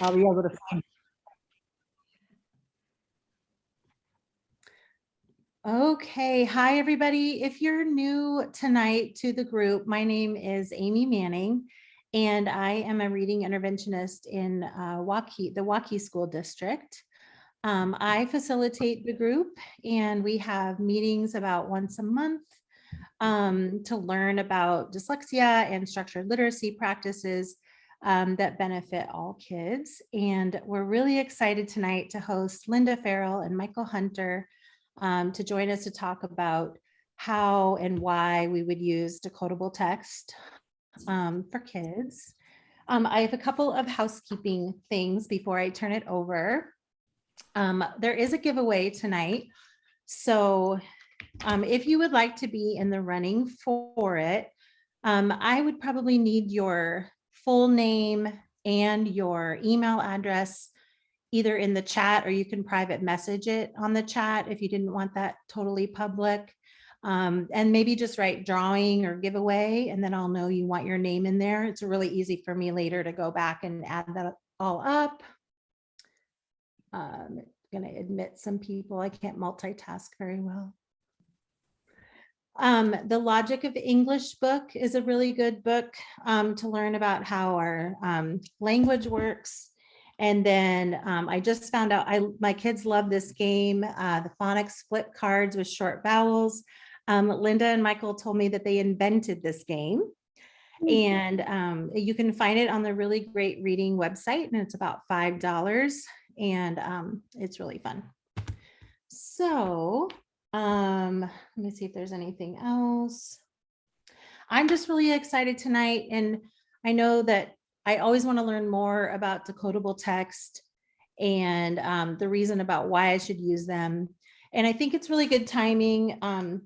I'll be able to find. Okay, hi everybody. If you're new tonight to the group, my name is Amy Manning, and I am a reading interventionist in the Waukee School District. I facilitate the group, and we have meetings about once a month to learn about dyslexia and structured literacy practices that benefit all kids. And we're really excited tonight to host Linda Farrell and Michael Hunter to join us to talk about how and why we would use decodable text for kids. I have a couple of housekeeping things before I turn it over. There is a giveaway tonight. So if you would like to be in the running for it, I would probably need your full name and your email address either in the chat, or you can private message it on the chat if you didn't want that totally public. And maybe just write drawing or giveaway, and then I'll know you want your name in there. It's really easy for me later to go back and add that all up. I'm going to admit some people. I can't multitask very well. The Logic of English book is a really good book to learn about how our language works. And then I just found out my kids love this game, the phonics flip cards with short vowels. Linda and Michael told me that they invented this game. And you can find it on the really great reading website, and it's about $5. And it's really fun. So let me see if there's anything else. I'm just really excited tonight. And I know that I always want to learn more about decodable text and the reason about why I should use them. And I think it's really good timing,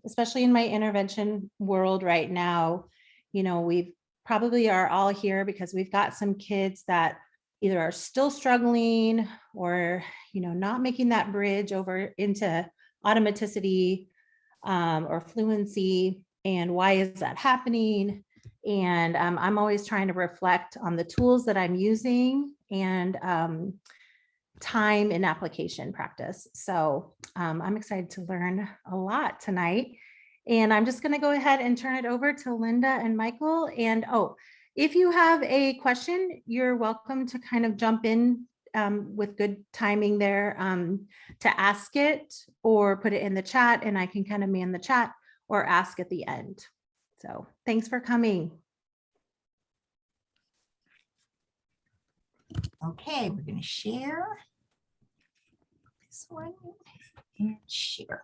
especially in my intervention world right now. You know, we probably are all here because we've got some kids that either are still struggling or, you know, not making that bridge over into automaticity or fluency. And why is that happening? And I'm always trying to reflect on the tools that I'm using and time in application practice. So I'm excited to learn a lot tonight. And I'm just going to go ahead and turn it over to Linda and Michael. And if you have a question, you're welcome to kind of jump in with good timing there to ask it or put it in the chat, and I can kind of man the chat or ask at the end. So thanks for coming. Okay, we're going to share this one and share.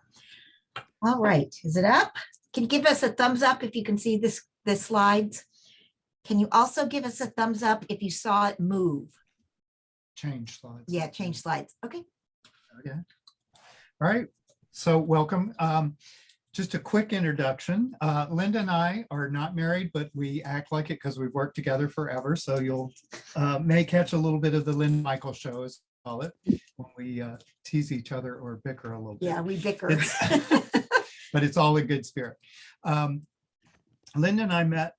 All right, is it up? Can you give us a thumbs up if you can see the slides? Can you also give us a thumbs up if you saw it move? Change slides. Yeah, change slides. Okay. Okay. All right. So welcome. Just a quick introduction. Linda and I are not married, but we act like it because we've worked together forever. So you'll may catch a little bit of the Linda Michael show, as we call it, when we tease each other or bicker a little bit. Yeah, we bicker. But it's all in good spirit. Linda and I met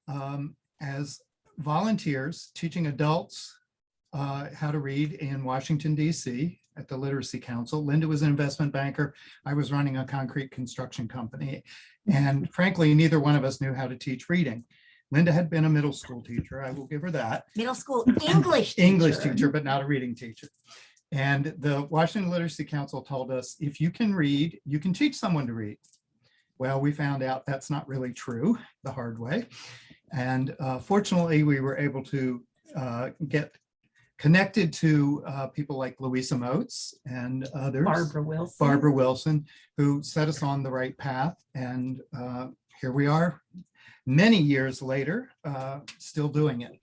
as volunteers teaching adults how to read in Washington, D.C. at the Literacy Council. Linda was an investment banker. I was running a concrete construction company. And frankly, neither one of us knew how to teach reading. Linda had been a middle school teacher. I will give her that. Middle school English teacher. English teacher, but not a reading teacher. And the Washington Literacy Council told us, if you can read, you can teach someone to read. Well, we found out that's not really true the hard way. And fortunately, we were able to get connected to people like Louisa Moats and others. Barbara Wilson, who set us on the right path. And here we are many years later, still doing it.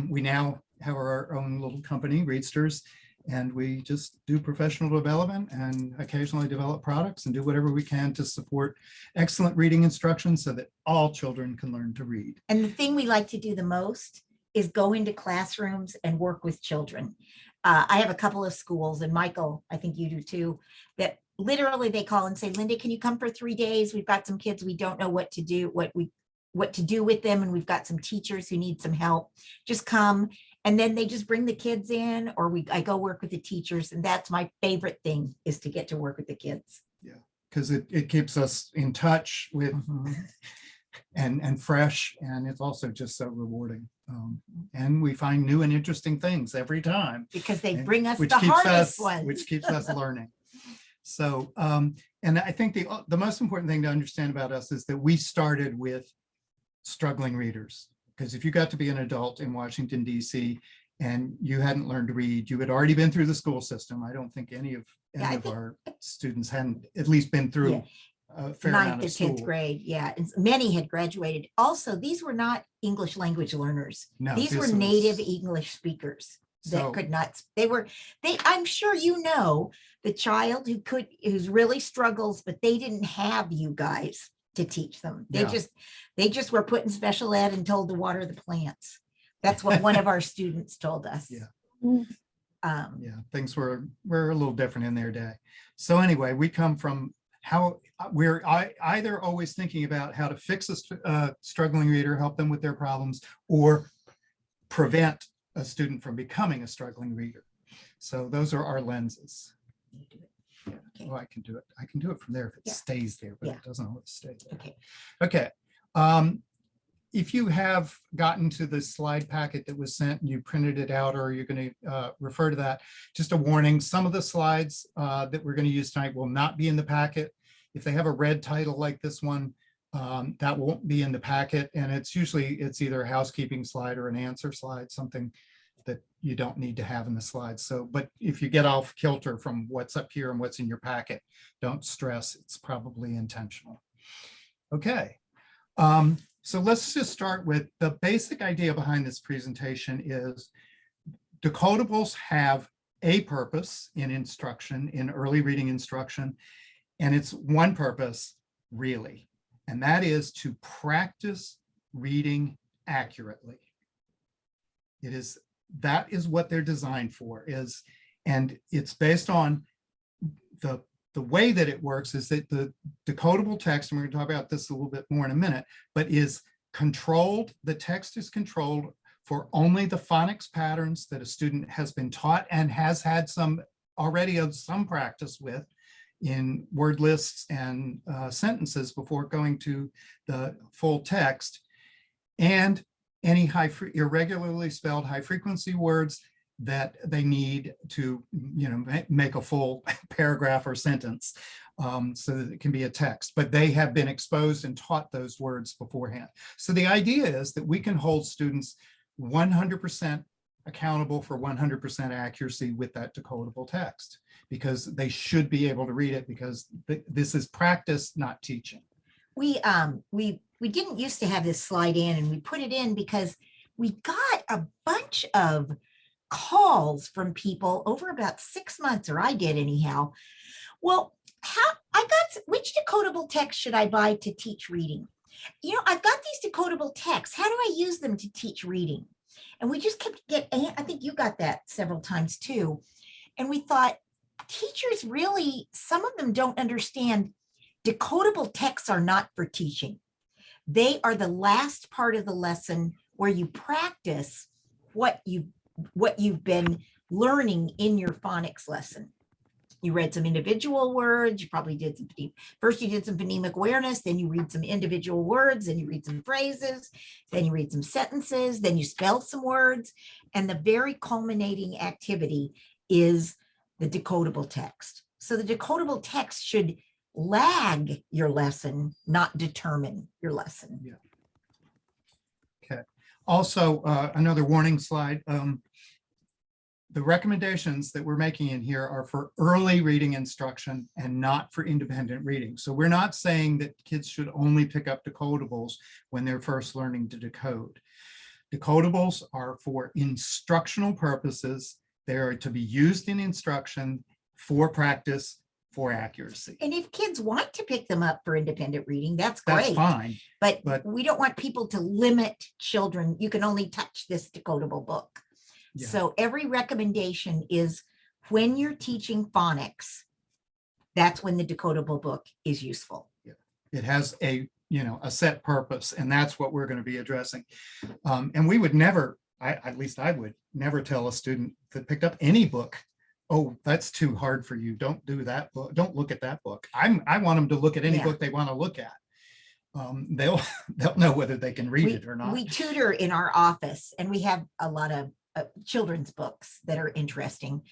We now have our own little company, Readsters, and we just do professional development and occasionally develop products and do whatever we can to support excellent reading instruction so that all children can learn to read. And the thing we like to do the most is go into classrooms and work with children. I have a couple of schools, and Michael, I think you do too, that literally they call and say, Linda, can you come for 3 days? We've got some kids, we don't know what to do, what to do with them, and we've got some teachers who need some help. Just come And then they just bring the kids in, or I go work with the teachers. And that's my favorite thing, is to get to work with the kids. Because it keeps us in touch with and fresh, and it's also just so rewarding. And we find new and interesting things every time. Because they and bring us which the keeps hardest us, ones. which keeps us learning. So, and I think the most important thing to understand about us is that we started with struggling readers. Because if you got to be an adult in Washington, D.C., and you hadn't learned to read, you had already been through the school system. I don't think any of our students hadn't at least been through a fair amount Ninth of or school. 10th grade. Yeah. And many had graduated. Also, these were not English language learners. No, These were this native was- English speakers So- that could not, I'm sure you know the child who's really struggles, but they didn't have you guys to teach them. They Yeah. just were put in special ed and told to water the plants. That's what one of our students told us. Yeah. Yeah, things were a little different in their day. So anyway, we come from how we're either always thinking about how to fix a struggling reader, help them with their problems, or prevent a student from becoming a struggling reader. So those are our lenses. You do it. Yeah. Okay. Well, I can do it. I can do it from there if it Yeah. stays there, but Yeah. it doesn't always stay there. Okay. Okay. If you have gotten to the slide packet that was sent and you printed it out, or you're going to refer to that, just a warning, some of the slides that we're going to use tonight will not be in the packet. If they have a red title like this one, that won't be in the packet. And it's either a housekeeping slide or an answer slide, something that you don't need to have in the slides. So, but if you get off kilter from what's up here and what's in your packet, don't stress, it's probably intentional. Okay. So let's just start with the basic idea behind this presentation is decodables have a purpose in instruction, in early reading instruction, and it's one purpose really, and that is to practice reading accurately. That is what they're designed for, and it's based on the way that it works is that the decodable text, and we're going to talk about this a little bit more in a minute, but is controlled. The text is controlled for only the phonics patterns that a student has been taught and has had some practice with in word lists and sentences before going to the full text, and any irregularly spelled high frequency words that they need to make a full paragraph or sentence so that it can be a text, but they have been exposed and taught those words beforehand. So the idea is that we can hold students 100% accountable for 100% accuracy with that decodable text, because they should be able to read it, because this is practice, not teaching. We didn't used to have this slide in, and we put it in because we got a bunch of calls from people over about 6 months, or I did anyhow. Well, which decodable text should I buy to teach reading? I've got these decodable texts. How do I use them to teach reading? And we just kept I think you got that several times too. And we thought, teachers really, some of them don't understand decodable texts are not for teaching. They are the last part of the lesson where you practice what you've been learning in your phonics lesson. You read some individual words, you probably did first you did some phonemic awareness, then you read some individual words, then you read some phrases, then you read some sentences, then you spell some words, and the very culminating activity is the decodable text. So the decodable text should lag your lesson, not determine your lesson. Yeah. Okay. Also, another warning slide. The recommendations that we're making in here are for early reading instruction and not for independent reading. So we're not saying that kids should only pick up decodables when they're first learning to decode. Decodables are for instructional purposes. They are to be used in instruction for practice, for accuracy. And if kids want to pick them up for independent reading, that's great. That's fine. But But- we don't want people to limit children. You can only touch this decodable book. Yeah. So every recommendation is when you're teaching phonics, that's when the decodable book is useful. It has a set purpose, and that's what we're going to be addressing. And we would never at least I would never tell a student that picked up any book, oh, that's too hard for you. Don't do that book. Don't look at that book. I want them to look at any Yeah. book they want to look at. They'll know whether they can read it or not. We tutor in our office, and we have a lot of children's books that are interesting.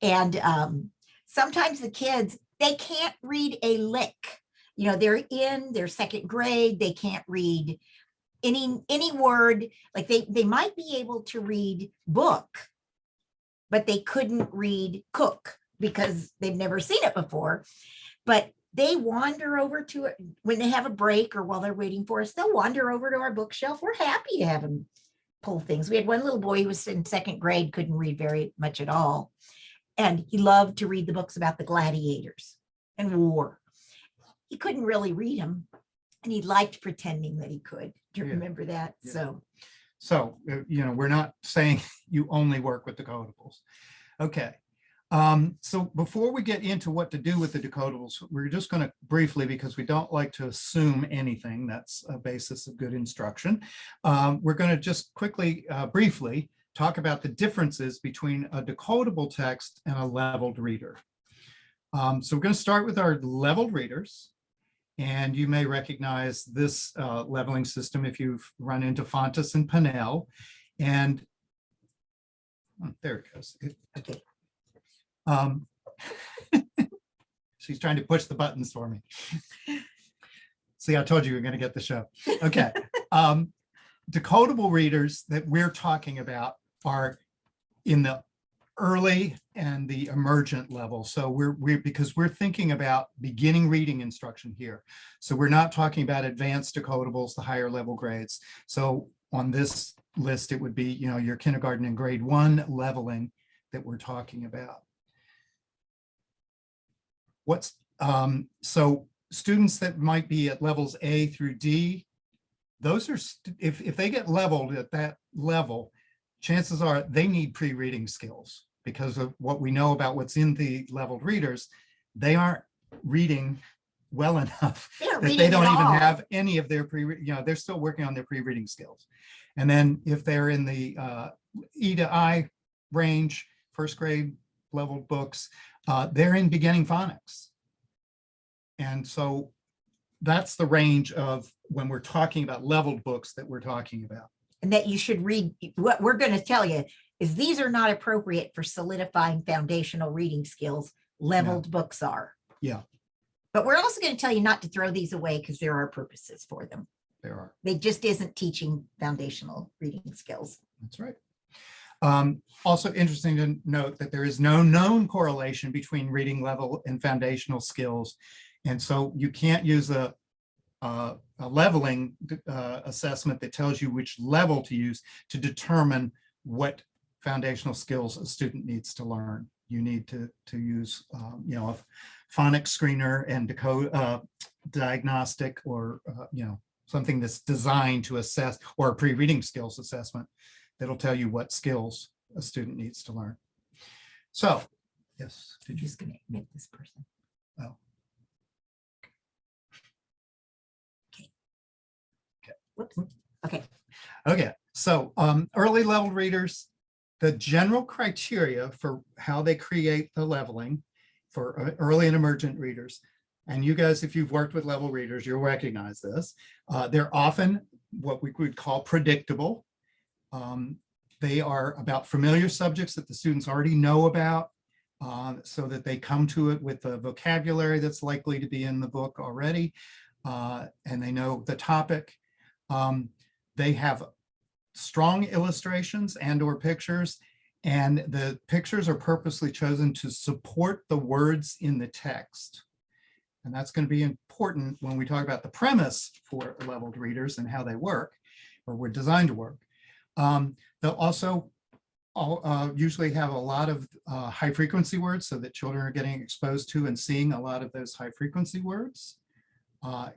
And sometimes the kids, they can't read a lick. You know, they're in their second grade. They can't read any word. Like they might be able to read book, but they couldn't read cook because they've never seen it before. But they wander over to it when they have a break or while they're waiting for us. They'll wander over to our bookshelf. We're happy to have them pull things. We had one little boy who was in second grade, couldn't read very much at all. And he loved to read the books about the gladiators and war. He couldn't really read them, and he liked pretending that he could. Do you Yeah. remember that? Yeah. So, you know, we're not saying you only work with decodables. Okay. So before we get into what to do with the decodables, we're just going to briefly, because we don't like to assume anything, that's a basis of good instruction. We're going to just quickly, briefly talk about the differences between a decodable text and a leveled reader. So we're going to start with our leveled readers. And you may recognize this leveling system if you've run into Fontes and Pinnell. And there it goes. Okay. She's trying to push the buttons for me. See, I told you you're going to get the show. Okay. Decodable readers that we're talking about are in the early and the emergent level. So because we're thinking about beginning reading instruction here. So we're not talking about advanced decodables, the higher level grades. So on this list, it would be, you know, your kindergarten and grade 1 leveling that we're talking about. So students that might be at levels A through D, those are, if they get leveled at that level, chances are they need pre-reading skills because of what we know about what's in the leveled readers. They aren't reading well enough that they don't even have any of their they're still working on their pre-reading skills. And then if they're in the E to I range, first grade leveled books, they're in beginning phonics. And so that's the range of when we're talking about leveled books that we're talking about. And that you should read. What we're going to tell you is these are not appropriate for solidifying foundational reading skills. Leveled books are. Yeah. But we're also going to tell you not to throw these away because there are purposes for them. There are. They just isn't teaching foundational reading skills. That's right. Also interesting to note that there is no known correlation between reading level and foundational skills. And so you can't use a leveling assessment that tells you which level to use to determine what foundational skills a student needs to learn. You need to use you know, a phonics screener and decode diagnostic, or you know, something that's designed to assess, or a pre-reading skills assessment that'll tell you what skills a student needs to learn. So, yes, I'm just going to admit this person. Oh. Whoops. Okay. Okay, so early level readers, the general criteria for how they create the leveling for early and emergent readers, and you guys, if you've worked with level readers, you'll recognize this. They're often what we would call predictable. They are about familiar subjects that the students already know about, so that they come to it with a vocabulary that's likely to be in the book already, and they know the topic. They have strong illustrations and or pictures, and the pictures are purposely chosen to support the words in the text. And that's going to be important when we talk about the premise for leveled readers and how they work, or were designed to work. They'll also usually have a lot of high frequency words, so that children are getting exposed to and seeing a lot of those high frequency words,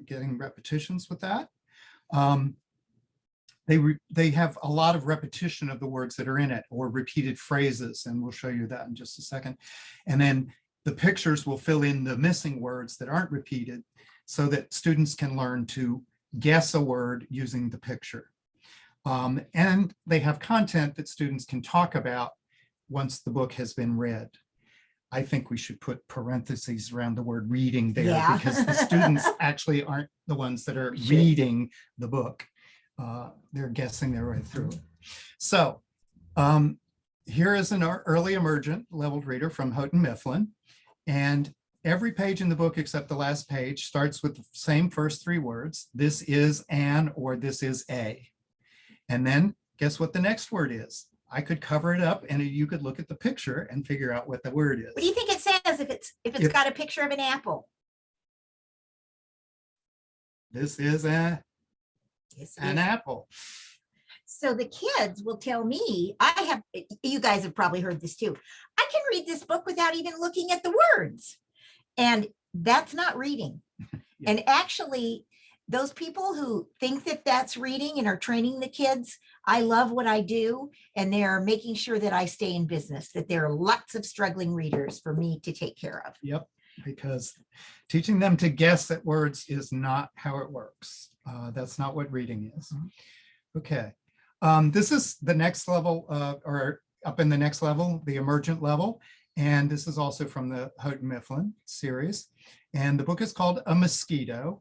getting repetitions with that. They have a lot of repetition of the words that are in it, or repeated phrases, and we'll show you that in just a second. And then the pictures will fill in the missing words that aren't repeated, so that students can learn to guess a word using the picture. And they have content that students can talk about once the book has been read. I think we should put parentheses around the word reading there Yeah. because the students actually aren't the ones that are Should. reading the book. They're guessing their way through it. So here is an early emergent leveled reader from Houghton Mifflin. And every page in the book except the last page starts with the same first three words. This is an, or this is a. And then guess what the next word is? I could cover it up and you could look at the picture and figure out what the word is. What do you think it says if it's got a picture of an apple? This is an apple. So the kids will tell me, you guys have probably heard this too. I can read this book without even looking at the words. And that's not reading. Yeah. And actually, those people who think that that's reading and are training the kids, I love what I do. And they're making sure that I stay in business, that there are lots of struggling readers for me to take care of. Yep, because teaching them to guess at words is not how it works. That's not what reading is. Okay, this is the next level, or up in the next level, the emergent level. And this is also from the Houghton Mifflin series. And the book is called A Mosquito.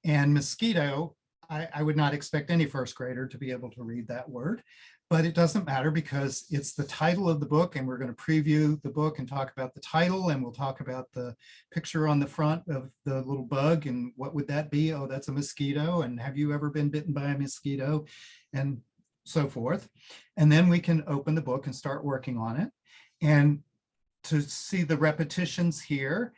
And mosquito, I would not expect any first grader to be able to read that word, but it doesn't matter because it's the title of the book, and we're going to preview the book and talk about the title, and we'll talk about the picture on the front of the little bug and what would that be? Oh, that's a mosquito. And have you ever been bitten by a mosquito? And so forth. And then we can open the book and start working on it. And to see the repetitions here,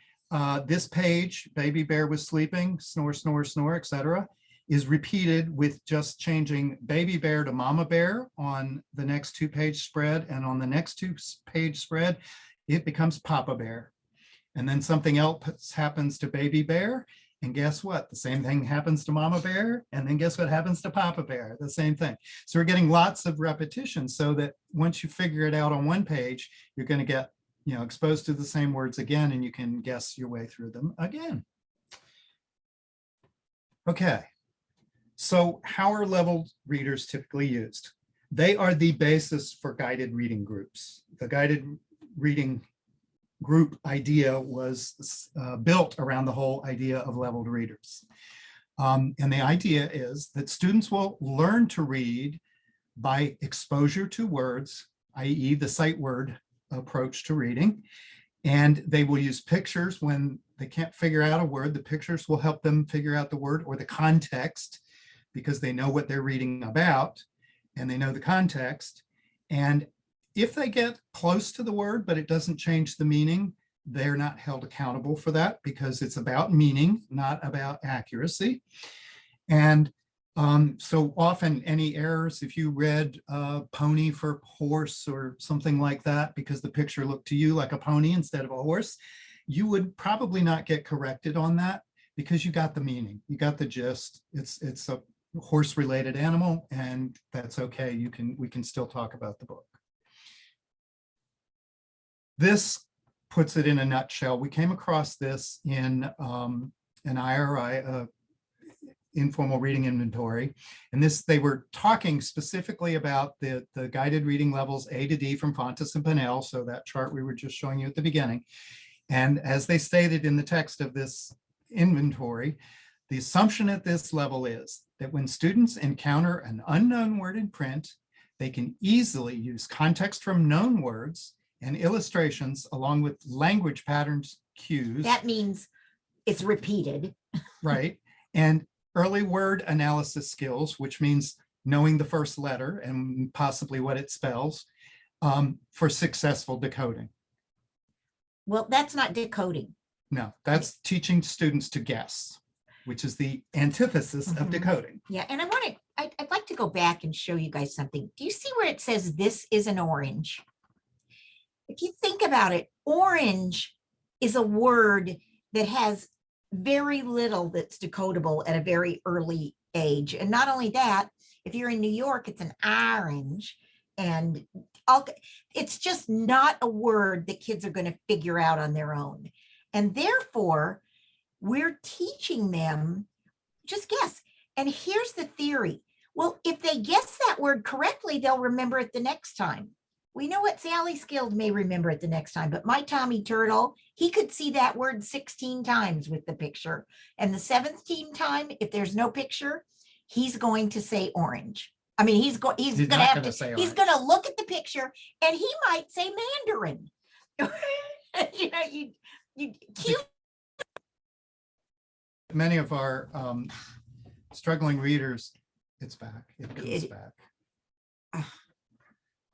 this page, baby bear was sleeping, snore, snore, snore, etc., is repeated with just changing baby bear to mama bear on the next 2-page spread. And on the next 2-page spread, it becomes papa bear. And then something else happens to baby bear. And guess what? The same thing happens to mama bear. And then guess what happens to papa bear? The same thing. So we're getting lots of repetition so that once you figure it out on one page, you're going to get exposed to the same words again, and you can guess your way through them again. Okay, so how are leveled readers typically used? They are the basis for guided reading groups. The guided reading group idea was built around the whole idea of leveled readers. And the idea is that students will learn to read by exposure to words, i.e. the sight word approach to reading, and they will use pictures when they can't figure out a word. The pictures will help them figure out the word or the context because they know what they're reading about and they know the context. And if they get close to the word but it doesn't change the meaning, they're not held accountable for that because it's about meaning, not about accuracy. And so often any errors, if you read pony for horse or something like that, because the picture looked to you like a pony instead of a horse, you would probably not get corrected on that because you got the meaning, you got the gist. It's a horse related animal and that's okay. We can still talk about the book. This puts it in a nutshell. We came across this in an IRI, informal reading inventory. And they were talking specifically about the guided reading levels A to D from Fontes and Pinnell. So that chart we were just showing you at the beginning. And as they stated in the text of this inventory, the assumption at this level is that when students encounter an unknown word in print, they can easily use context from known words and illustrations along with language patterns cues. That means it's repeated. Right. And early word analysis skills, which means knowing the first letter and possibly what it spells, for successful decoding. Well, that's not decoding. No, that's teaching students to guess, which is the antithesis of decoding. Yeah, and I'd like to go back and show you guys something. Do you see where it says this is an orange? If you think about it, orange is a word that has very little that's decodable at a very early age. And not only that, if you're in New York, it's an orange. And it's just not a word that kids are going to figure out on their own. And therefore, we're teaching them, just guess. And here's the theory. Well, if they guess that word correctly, they'll remember it the next time. We know what Sally Skilled may remember it the next time, but my Tommy Turtle, he could see that word 16 times with the picture. And the 17th time, if there's no picture, he's going to say orange. I mean, he's going to not have gonna to, say he's orange. going to look at the picture and he might say Mandarin. You know, you cute. Many of our struggling readers, it's back. It comes It- back. Ah.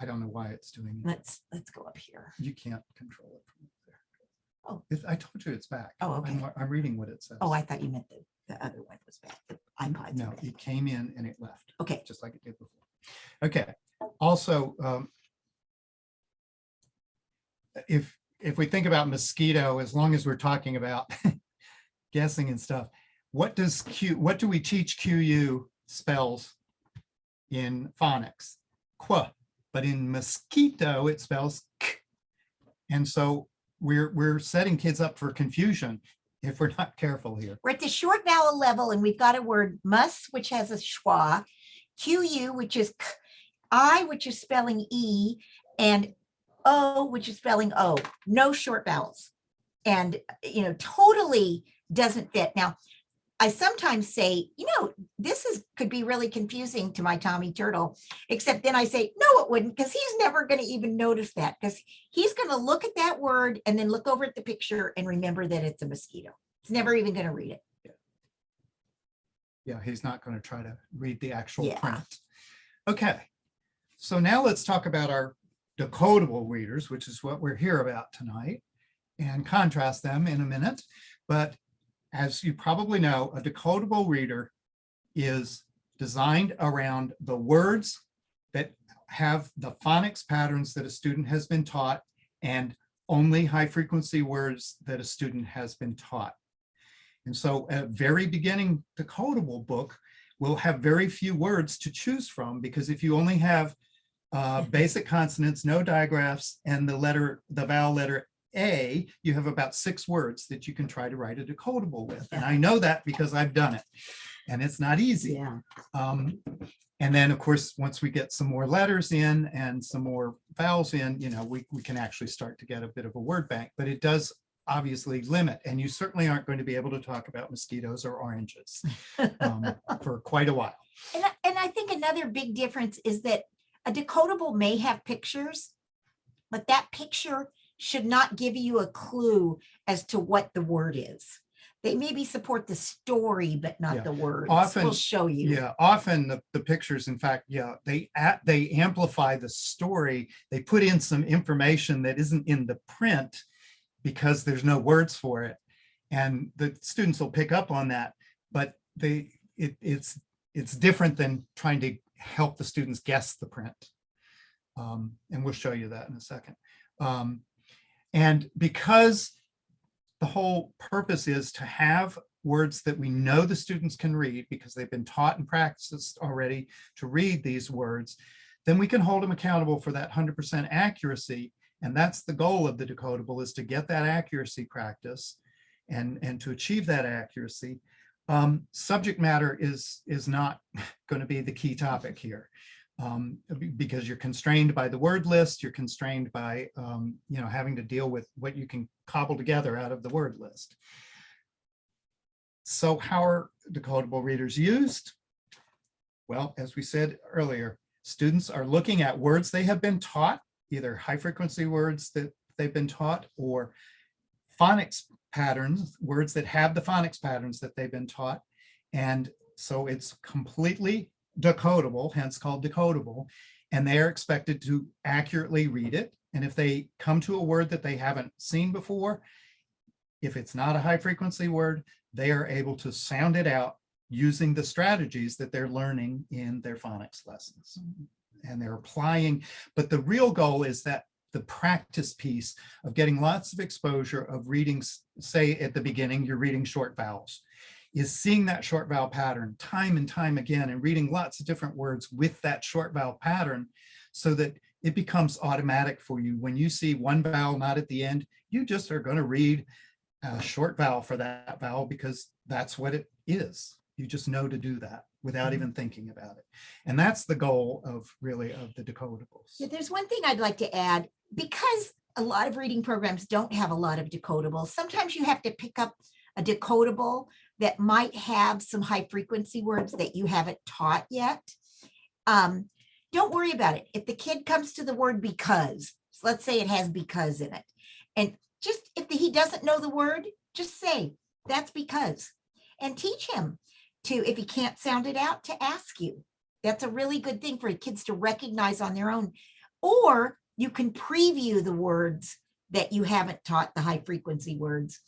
I don't know why it's doing it. Let's go up here. You can't control it from up there. Oh. I told you it's back. Oh, okay. I'm reading what it says. Oh, I thought you meant the other one was bad. The iPods. No, it came in and it left. Okay. Just like it did before. Okay. Also, if we think about mosquito, as long as we're talking about guessing and stuff, what do we teach QU spells in phonics? Qu, but in mosquito it spells k. And so we're setting kids up for confusion if we're not careful here. We're at the short vowel level and we've got a word mus, which has a schwa, QU, which is k, I, which is spelling E, and O, which is spelling O. No short vowels. And, totally doesn't fit. Now, I sometimes say, this could be really confusing to my Tommy Turtle, except then I say, no, it wouldn't, because he's never going to even notice that, because he's going to look at that word and then look over at the picture and remember that it's a mosquito. It's never even going to read it. Yeah, he's not going to try to read the actual Yeah. print. Okay, so now let's talk about our decodable readers, which is what we're here about tonight, and contrast them in a minute. But as you probably know, a decodable reader is designed around the words that have the phonics patterns that a student has been taught, and only high frequency words that a student has been taught. And so a very beginning decodable book will have very few words to choose from, because if you only have basic consonants, no digraphs, and the vowel letter A, you have about 6 words that you can try to write a decodable with. And I know that because I've done it, and it's not easy. Yeah. And then, of course, once we get some more letters in and some more vowels in, we can actually start to get a bit of a word bank, but it does obviously limit. And you certainly aren't going to be able to talk about mosquitoes or oranges for quite a while. And I think another big difference is that a decodable may have pictures, but that picture should not give you a clue as to what the word is. They maybe support the story, but not Yeah. the words. Often- We'll show you. Yeah, often the pictures, in fact, they amplify the story. They put in some information that isn't in the print because there's no words for it. And the students will pick up on that, but it's different than trying to help the students guess the print. And we'll show you that in a second. And because the whole purpose is to have words that we know the students can read because they've been taught and practiced already to read these words, then we can hold them accountable for that 100% accuracy. And that's the goal of the decodable, is to get that accuracy practice and to achieve that accuracy. Subject matter is not going to be the key topic here, because you're constrained by the word list, you're constrained by having to deal with what you can cobble together out of the word list. So how are decodable readers used? Well, as we said earlier, students are looking at words they have been taught, either high frequency words that they've been taught, or phonics patterns, words that have the phonics patterns that they've been taught. And so it's completely decodable, hence called decodable, and they are expected to accurately read it. And if they come to a word that they haven't seen before, if it's not a high frequency word, they are able to sound it out using the strategies that they're learning in their phonics lessons. And they're applying, but the real goal is that the practice piece of getting lots of exposure of reading, say at the beginning, you're reading short vowels, is seeing that short vowel pattern time and time again and reading lots of different words with that short vowel pattern, so that it becomes automatic for you. When you see one vowel not at the end, you just are going to read a short vowel for that vowel because that's what it is. You just know to do that without even thinking about it. And that's the goal of the decodables. Yeah, there's one thing I'd like to add, because a lot of reading programs don't have a lot of decodables. Sometimes you have to pick up a decodable that might have some high frequency words that you haven't taught yet. Don't worry about it. If the kid comes to the word because, so let's say it has because in it, and just if he doesn't know the word, just say that's because, and teach him to, if he can't sound it out, to ask you. That's a really good thing for kids to recognize on their own. Or you can preview the words that you haven't taught, the high frequency words,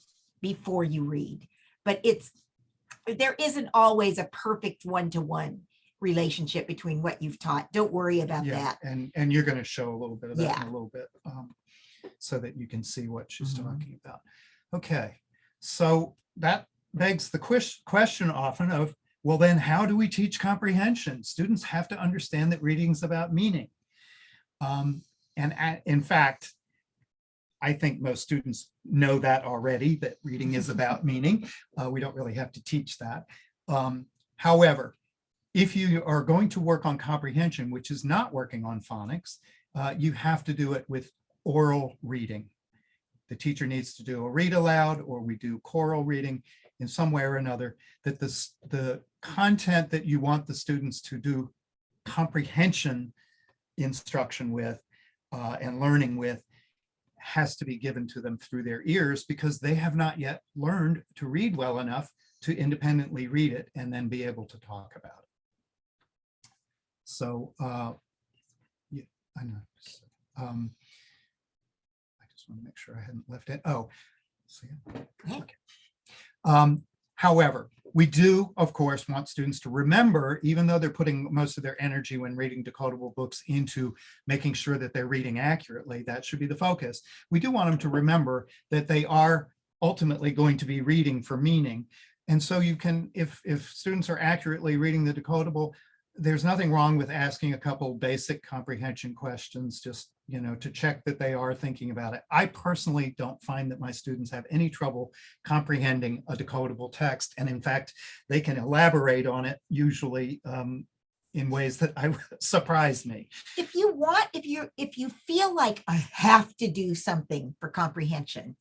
before you read. But there isn't always a perfect one-to-one relationship between what you've taught. Don't worry about that. And you're going to show a little bit of that Yeah. in a little bit, so that you can see what she's talking about. Okay, so that begs the question often of, well, then how do we teach comprehension? Students have to understand that reading is about meaning. In fact, I think most students know that already, that reading is about meaning. We don't really have to teach that. However, if you are going to work on comprehension, which is not working on phonics, you have to do it with oral reading. The teacher needs to do a read aloud, or we do choral reading in some way or another, that the content that you want the students to do comprehension instruction with and learning with has to be given to them through their ears, because they have not yet learned to read well enough to independently read it and then be able to talk about it. So yeah, I know. I just want to make sure I hadn't left it. Oh, see it? Okay. However, we do, of course, want students to remember, even though they're putting most of their energy when reading decodable books into making sure that they're reading accurately, that should be the focus. We do want them to remember that they are ultimately going to be reading for meaning. And so you can, if students are accurately reading the decodable, there's nothing wrong with asking a couple basic comprehension questions, just, to check that they are thinking about it. I personally don't find that my students have any trouble comprehending a decodable text. And in fact, they can elaborate on it usually in ways that surprise me. If you feel like I have to do something for comprehension,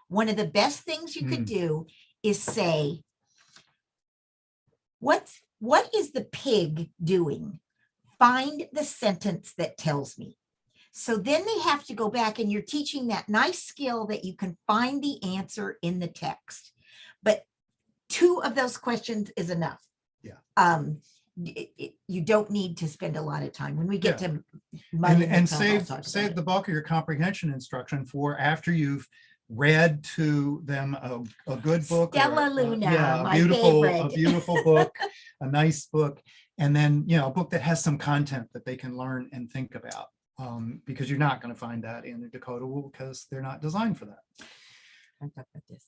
one of the best things you could do is say, what is the pig doing? Find the sentence that tells me. So then they have to go back, and you're teaching that nice skill that you can find the answer in the text. But 2 of those questions is enough. Yeah. You don't need to spend a lot of time when we get to money. And save the bulk of your comprehension instruction for after you've read to them a good book, Stella Luna, a beautiful book, a nice book, and then a book that has some content that they can learn and think about, because you're not going to find that in the decodable because they're not designed for that. I'll talk about this.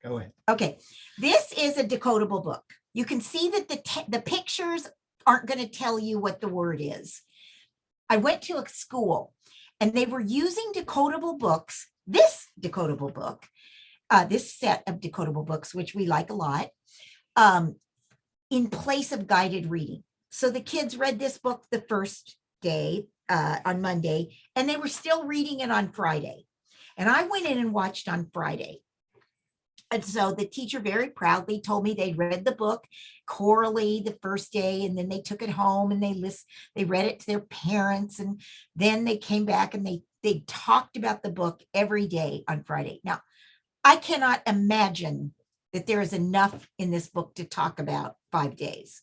Go ahead. Okay, this is a decodable book. You can see that the pictures aren't going to tell you what the word is. I went to a school and they were using decodable books, this decodable book, this set of decodable books, which we like a lot, in place of guided reading. So the kids read this book the first day on Monday, and they were still reading it on Friday. And I went in and watched on Friday. And so the teacher very proudly told me they'd read the book chorally the first day, and then they took it home and they read it to their parents, and then they came back and they talked about the book every day on Friday. Now, I cannot imagine that there is enough in this book to talk about 5 days.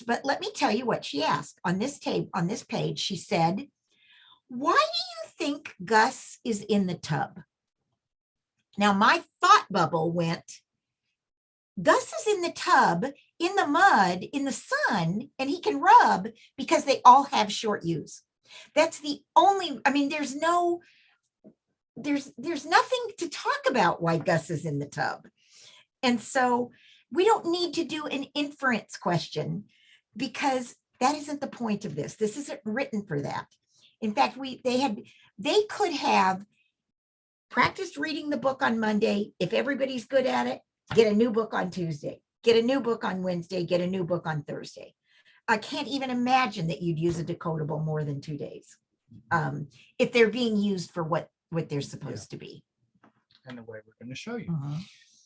But let me tell you what she asked on this page. She said, "Why do you think Gus is in the tub?" Now, my thought bubble went, Gus is in the tub, in the mud, in the sun, and he can rub because they all have short U's. That's the only, there's nothing to talk about why Gus is in the tub. And so we don't need to do an inference question, because that isn't the point of this. This isn't written for that. In fact, they could have practiced reading the book on Monday. If everybody's good at it, get a new book on Tuesday. get a new book on Wednesday, get a new book on Thursday. I can't even imagine that you'd use a decodable more than 2 days. If they're being used for what they're supposed to be. And the way we're going to show you.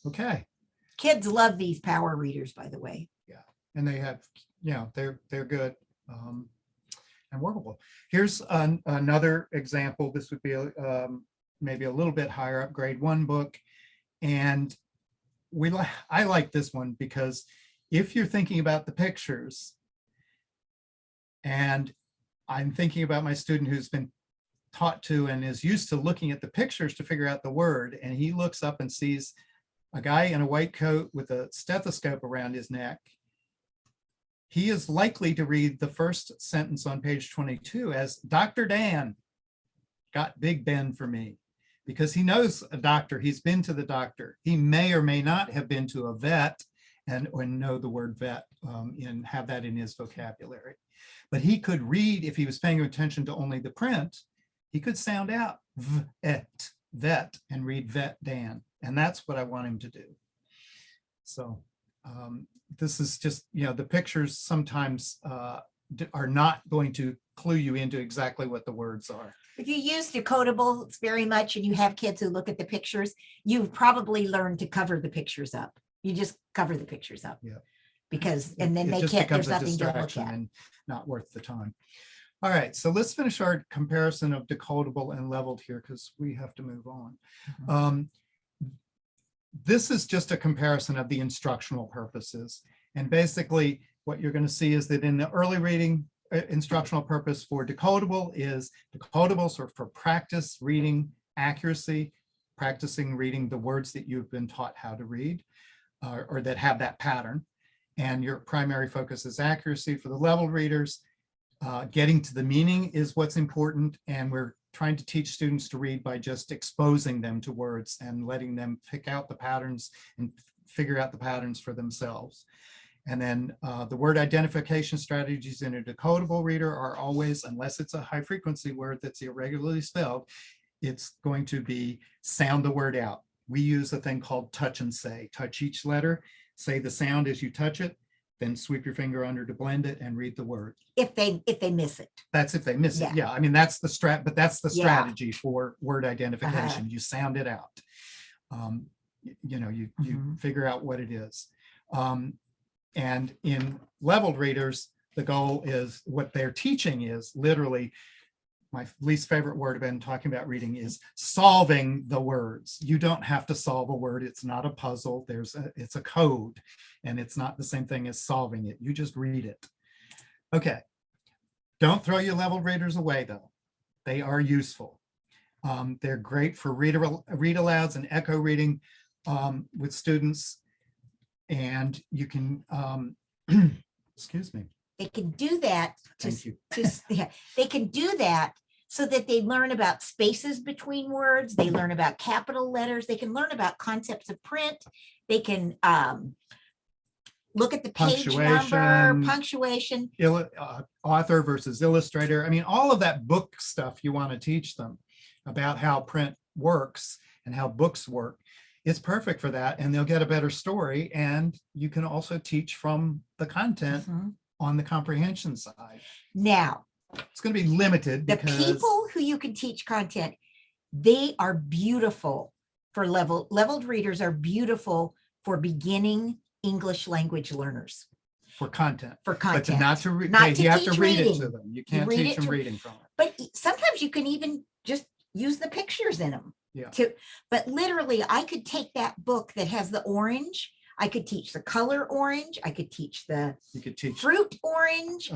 Okay. Kids love these power readers, by the way. Yeah. And they have, they're good and workable. Here's another example. This would be maybe a little bit higher up, grade 1 book. And I like this one because if you're thinking about the pictures, and I'm thinking about my student who's been taught to and is used to looking at the pictures to figure out the word, and he looks up and sees a guy in a white coat with a stethoscope around his neck, he is likely to read the first sentence on page 22 as Dr. Dan got Big Ben for me, because he knows a doctor. He's been to the doctor. He may or may not have been to a vet and know the word vet and have that in his vocabulary. But he could read, if he was paying attention to only the print, he could sound out vet, and read vet Dan. And that's what I want him to do. So this is just, the pictures sometimes are not going to clue you into exactly what the words are. If you use Decodable very much and you have kids who look at the pictures, you've probably learned to cover the pictures up. You just cover the pictures up. Yeah. Because, and then they can't, there's nothing to look at. And not worth the time. All right, so let's finish our comparison of decodable and leveled here because we have to move on. This is just a comparison of the instructional purposes. And basically what you're going to see is that in the early reading, instructional purpose for decodable is decodable sort of for practice reading accuracy, practicing reading the words that you've been taught how to read or that have that pattern. And your primary focus is accuracy. For the leveled readers, getting to the meaning is what's important, and we're trying to teach students to read by just exposing them to words and letting them pick out the patterns and figure out the patterns for themselves. And then the word identification strategies in a decodable reader are always, unless it's a high frequency word that's irregularly spelled, it's going to be sound the word out. We use a thing called touch and say. Touch each letter, say the sound as you touch it, then sweep your finger under to blend it and read the word. If they miss it. That's if they miss it. Yeah, I mean, that's the strategy for word identification. You sound it out. You figure out what it is. And in leveled readers, the goal is what they're teaching is literally, my least favorite word I've been talking about reading is solving the words. You don't have to solve a word. It's not a puzzle. It's a code, and it's not the same thing as solving it. You just read it. Okay. Don't throw your leveled readers away though. They are useful. They're great for read alouds and echo reading with students. And you can, excuse me. They can do that. Thank you. They can do that so that they learn about spaces between words. They learn about capital letters. They can learn about concepts of print. They can look at the page number, punctuation. Author versus illustrator. I mean, all of that book stuff you want to teach them about how print works and how books work. It's perfect for that, and they'll get a better story. And you can also teach from the content on the comprehension side. Now, it's going to be limited. The people who you can teach content, they are beautiful for leveled readers are beautiful for beginning English language learners. For content. For content. But not to read. You have to read it to them. You can't teach them reading from it. But sometimes you can even just use the pictures in them. Yeah. But literally, I could take that book that has the orange. I could teach the color orange. I could teach the fruit orange.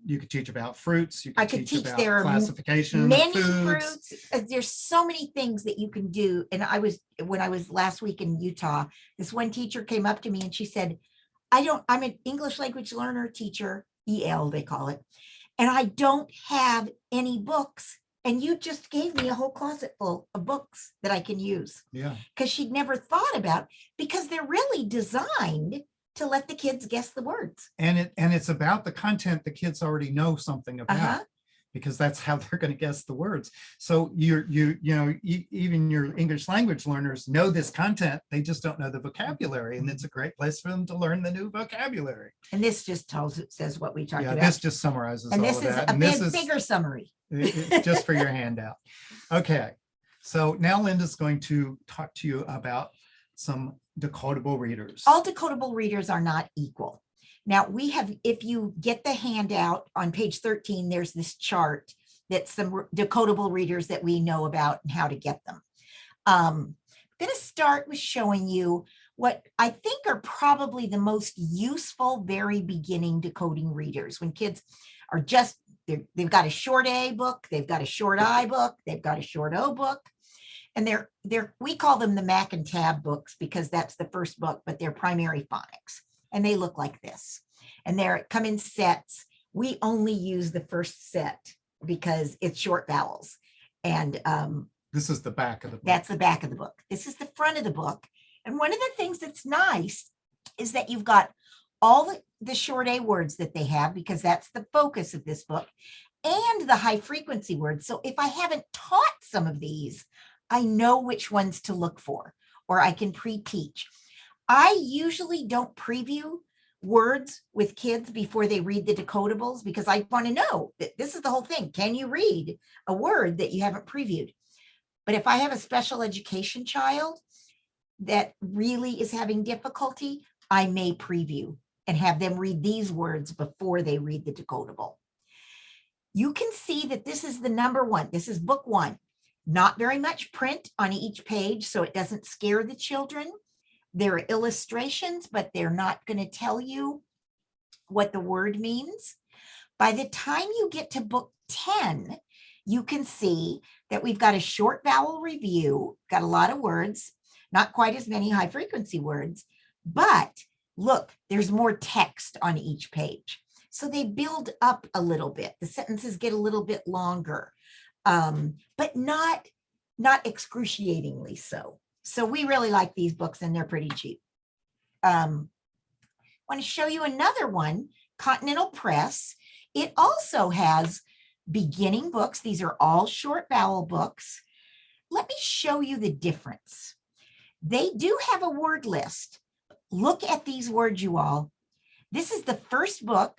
You could teach about fruits. You could I could teach about their classification many of foods. fruits. There's so many things that you can do. And when I was last week in Utah, this one teacher came up to me and she said, I'm an English language learner teacher, EL they call it, and I don't have any books. And you just gave me a whole closet full of books that I can use. Yeah. Because she'd never thought about, because they're really designed to let the kids guess the words. And it's about the content the kids already know something about. because that's how they're going to guess the words. So even your English language learners know this content, they just don't know the vocabulary, and it's a great place for them to learn the new vocabulary. And this just says what we talked Yeah, about. this just summarizes And all this of is that. a And this is bigger summary. it's just for your handout. Okay, so now Linda's going to talk to you about some decodable readers. All decodable readers are not equal. Now we have, if you get the handout on page 13, there's this chart that's some decodable readers that we know about and how to get them. I'm going to start with showing you what I think are probably the most useful, very beginning decoding readers. When kids are just, they've got a short A book, they've got a short I book, they've got a short O book. And we call them the Mac and Tab books because that's the first book, but they're primary phonics. And they look like this. And they come in sets. We only use the first set because it's short vowels. And this is the back of the book. That's the back of the book. This is the front of the book. And one of the things that's nice is that you've got all the short A words that they have, because that's the focus of this book, and the high frequency words. So if I haven't taught some of these, I know which ones to look for, or I can pre-teach. I usually don't preview words with kids before they read the decodables, because I want to know that this is the whole thing. Can you read a word that you haven't previewed? But if I have a special education child that really is having difficulty, I may preview and have them read these words before they read the decodable. You can see that this is the number one. This is book one. Not very much print on each page, so it doesn't scare the children. There are illustrations, but they're not going to tell you what the word means. By the time you get to book 10, you can see that we've got a short vowel review, got a lot of words, not quite as many high frequency words, but look, there's more text on each page. So they build up a little bit. The sentences get a little bit longer, but not excruciatingly so. So we really like these books, and they're pretty cheap. I want to show you another one, Continental Press. It also has beginning books. These are all short vowel books. Let me show you the difference. They do have a word list. Look at these words, you all. This is the first book.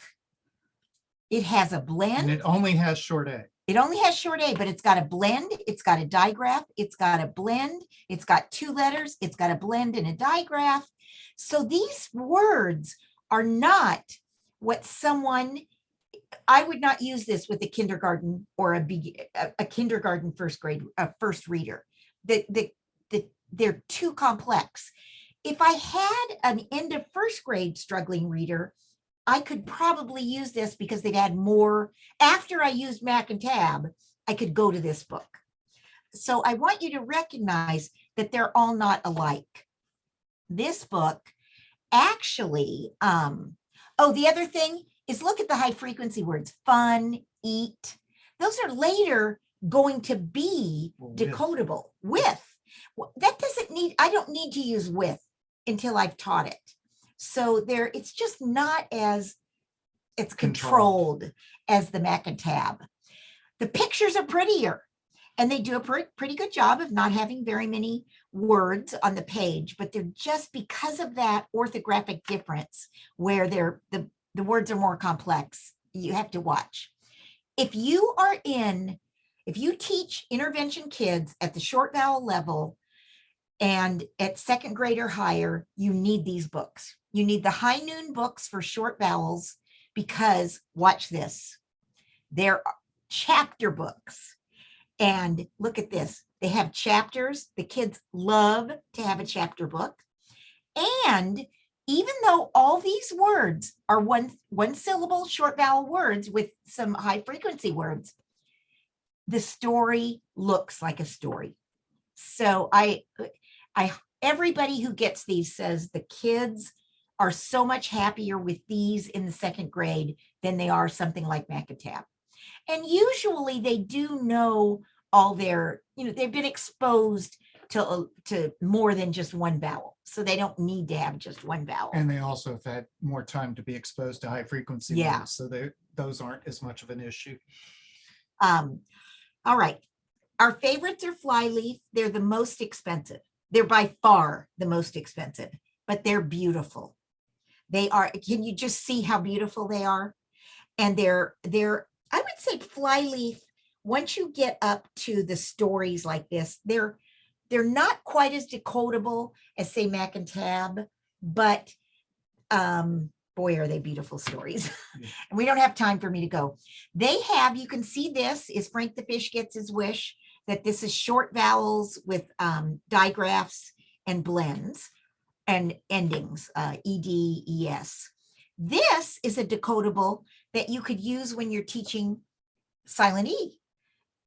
It has a blend. And it only has short A. It only has short A, but it's got a blend. It's got a digraph. It's got a blend. It's got two letters. It's got a blend and a digraph. So these words are not what someone, I would not use this with a kindergarten or a kindergarten first grade, first reader. They're too complex. If I had an end of first grade struggling reader, I could probably use this because they've had more. After I used Mac and Tab, I could go to this book. So I want you to recognize that they're all not alike. This book actually, the other thing is look at the high frequency words, fun, eat. Those are later going to be decodable with. That doesn't need, I don't need to use with until I've taught it. So it's just not as it's controlled as the Mac and Tab. The pictures are prettier, and they do a pretty good job of not having very many words on the page, but they're just because of that orthographic difference where the words are more complex. You have to watch. If you teach intervention kids at the short vowel level and at second grade or higher, you need these books. You need the high noon books for short vowels because, watch this, they're chapter books. And look at this. They have chapters. The kids love to have a chapter book. And even though all these words are one syllable short vowel words with some high frequency words, the story looks like a story. So everybody who gets these says the kids are so much happier with these in the second grade than they are something like Mac and Tab. And usually they do know all their, they've been exposed to more than just one vowel. So they don't need to have just one vowel. And they also have had more time to be exposed to high frequency words, so those aren't as much of an issue. All right. Our favorites are Flyleaf. They're the most expensive. They're by far the most expensive, but they're beautiful. They are, can you just see how beautiful they are? And they're, I would say Flyleaf, once you get up to the stories like this, they're not quite as decodable as say Mac and Tab, but boy, are they beautiful stories. And we don't have time for me to go. They have, you can see this is Frank the Fish Gets His Wish, that this is short vowels with digraphs and blends and endings, ED, ES. This is a decodable that you could use when you're teaching silent E,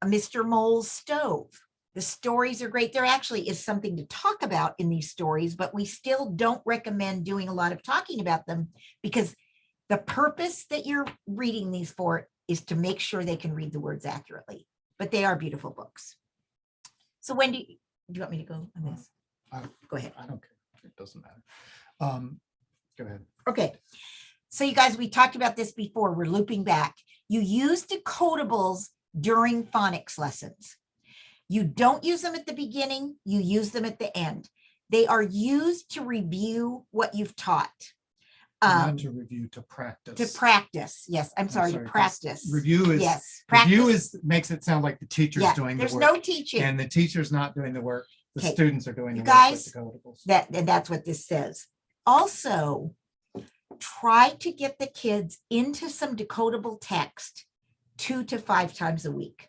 Mr. Mole's Stove. The stories are great. There actually is something to talk about in these stories, but we still don't recommend doing a lot of talking about them because the purpose that you're reading these for is to make sure they can read the words accurately, but they are beautiful books. So Wendy, do you want me to go on this? Go ahead. I don't care. It doesn't matter. Go ahead. Okay. So you guys, we talked about this before. We're looping back. You use decodables during phonics lessons. You don't use them at the beginning. You use them at the end. They are used to review what you've taught. Not to review, to practice. To practice. Yes, I'm sorry, to practice. Review is, yes, review is, makes it sound like the teacher's doing the work. There's no teaching. And the teacher's not doing the work. The students are doing the work. Guys, with decodables. That's what this says. Also, try to get the kids into some decodable text 2 to 5 times a week,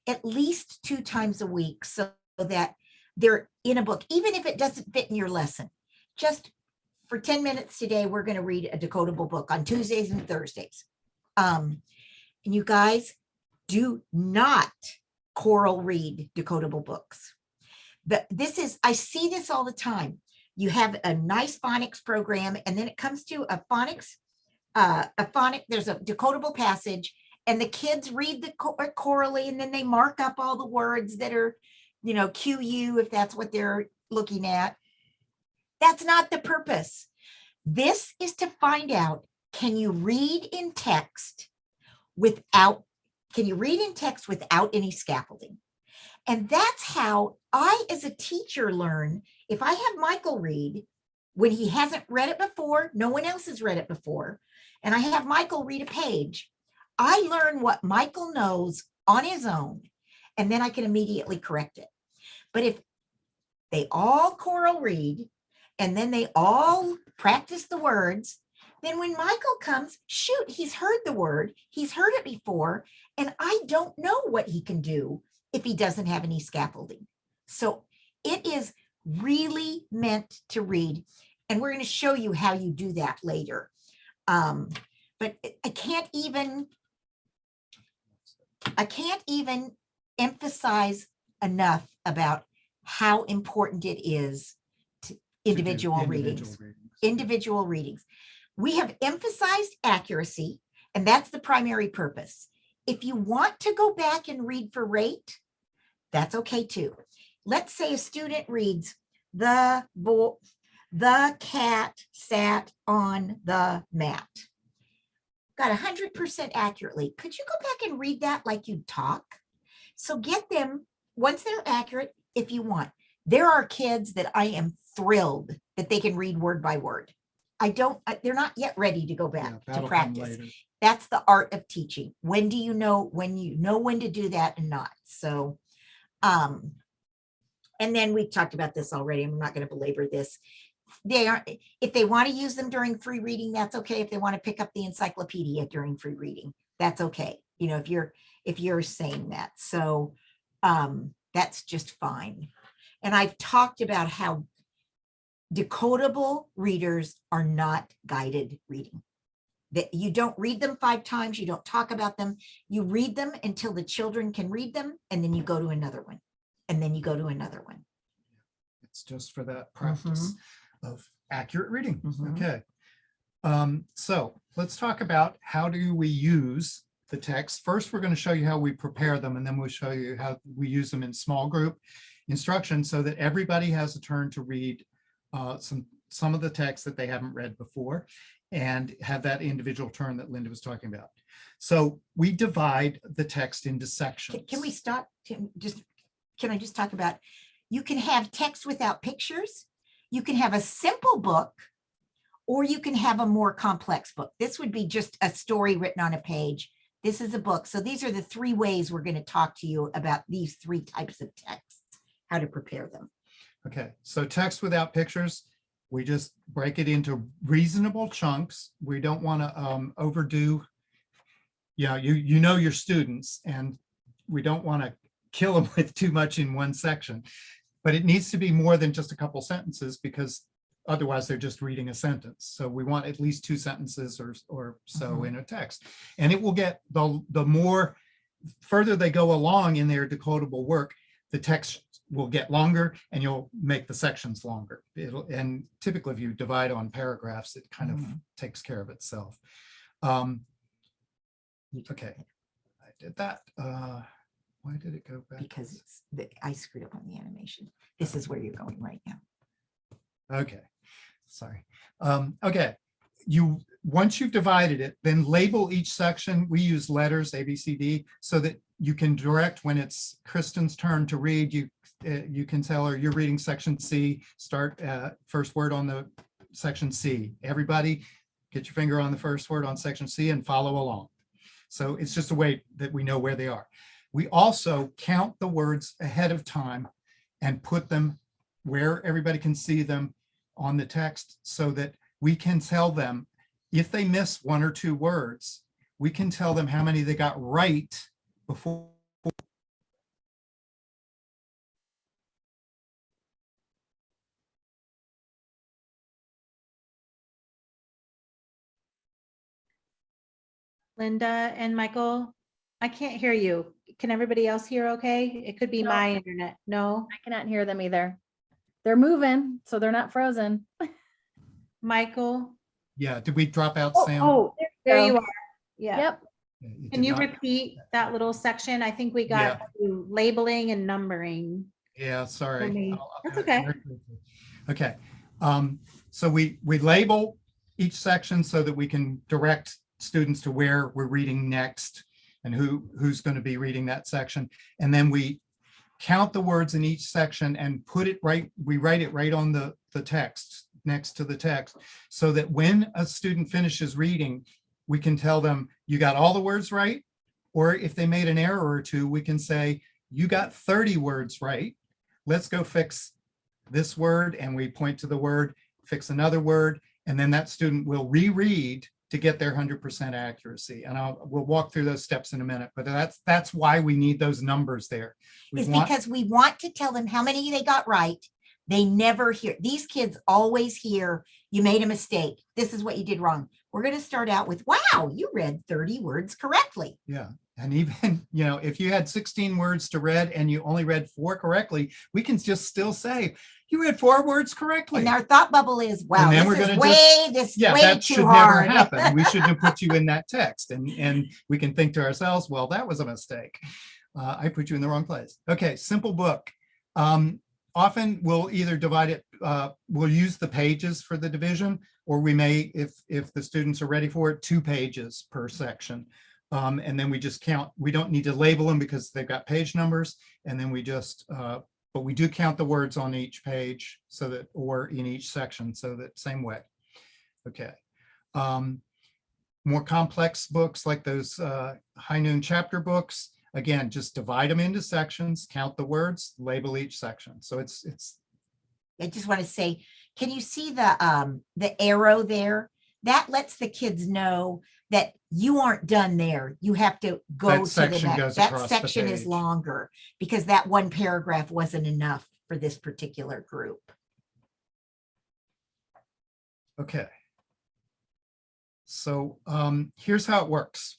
at least 2 times a week, so that they're in a book, even if it doesn't fit in your lesson. Just for 10 minutes today, we're going to read a decodable book on Tuesdays and Thursdays. And you guys, do not choral read decodable books. I see this all the time. You have a nice phonics program, and then it comes to a phonics, there's a decodable passage, and the kids read the chorally, and then they mark up all the words that are, QU, if that's what they're looking at. That's not the purpose. This is to find out, can you read in text without any scaffolding? And that's how I, as a teacher, learn. If I have Michael read when he hasn't read it before, no one else has read it before, and I have Michael read a page, I learn what Michael knows on his own, and then I can immediately correct it. But if they all choral read, and then they all practice the words, then when Michael comes, shoot, he's heard the word, he's heard it before, and I don't know what he can do if he doesn't have any scaffolding. So it is really meant to read, and we're going to show you how you do that later. But I can't even emphasize enough about how important it is to individual readings. Individual readings. We have emphasized accuracy, and that's the primary purpose. If you want to go back and read for rate, that's okay too. Let's say a student reads, the cat sat on the mat. Got 100% accurately. Could you go back and read that like you'd talk? So get them, once they're accurate, if you want. There are kids that I am thrilled that they can read word by word. They're not yet ready to go back to practice. That's the art of teaching. When do you know when to do that and not? So, and then we talked about this already. I'm not going to belabor this. If they want to use them during free reading, that's okay. If they want to pick up the encyclopedia during free reading, that's okay. If you're saying that. So that's just fine. And I've talked about how decodable readers are not guided reading. That you don't read them 5 times, you don't talk about them, you read them until the children can read them, and then you go to another one, and then you go to another one. It's just for that practice of accurate reading. Okay. So let's talk about how do we use the text. First, we're going to show you how we prepare them, and then we'll show you how we use them in small group instruction so that everybody has a turn to read some of the text that they haven't read before. and have that individual turn that Linda was talking about. So we divide the text into sections. Can we stop? Can I just talk about, you can have text without pictures. You can have a simple book, or you can have a more complex book. This would be just a story written on a page. This is a book. So these are the three ways we're going to talk to you about these three types of texts, how to prepare them. Okay, so text without pictures, we just break it into reasonable chunks. We don't want to overdo, you know your students, and we don't want to kill them with too much in one section. But it needs to be more than just a couple sentences, because otherwise they're just reading a sentence. So we want at least 2 sentences or so in a text. And it will get, the more further they go along in their decodable work, the text will get longer and you'll make the sections longer. And typically if you divide on paragraphs, it kind of takes care of itself. Okay, I did that. Why did it go back? Because I screwed up on the animation. This is where you're going right now. Okay, sorry. Okay, once you've divided it, then label each section. We use letters A, B, C, D, so that you can direct when it's Kristen's turn to read. You can tell her you're reading section C. Start first word on the section C. Everybody, get your finger on the first word on section C and follow along. So it's just a way that we know where they are. We also count the words ahead of time and put them where everybody can see them on the text, so that we can tell them if they miss 1 or 2 words, we can tell them how many they got right before. Linda and Michael, I can't hear you. Can everybody else hear okay? It could be No. my internet. No? I cannot hear them either. They're moving, so they're not frozen. Michael? Yeah, did we drop out Oh, Sam? there go. you are. Yeah. Yep. Yeah, Can did you not- repeat that little section? I think we got to labeling and numbering. Yeah, sorry. me. That's okay. Okay, so we label each section so that we can direct students to where we're reading next and who's going to be reading that section. And then we count the words in each section and put it right, we write it right on the text, next to the text, so that when a student finishes reading, we can tell them, you got all the words right. Or if they made an error or 2, we can say, you got 30 words right. Let's go fix this word. And we point to the word, fix another word, and then that student will reread to get their 100% accuracy. And we'll walk through those steps in a minute, but that's why we need those numbers there. Because we want to tell them how many they got right. They never hear. These kids always hear, you made a mistake. This is what you did wrong. We're going to start out with, wow, you read 30 words correctly. Yeah. And even, if you had 16 words to read and you only read 4 correctly, we can just still say, you read 4 words correctly. And our thought bubble is, wow, And then this we're is gonna way that too should hard. never happen. We shouldn't have put you in that text. And we can think to ourselves, well, that was a mistake. I put you in the wrong place. Okay, simple book. Often we'll either divide it, we'll use the pages for the division, or we may, if the students are ready for it, 2 pages per section. And then we just count. We don't need to label them because they've got page numbers. And then we just, but we do count the words on each page so that, or in each section, so that same way. Okay. More complex books like those High Noon chapter books, again, just divide them into sections, count the words, label each section. So it's. I just want to say, can you see the arrow there? That lets the kids know that you aren't done there. You have to go That to the section next. goes That across the section is page. longer because that one paragraph wasn't enough for this particular group. Okay. So here's how it works.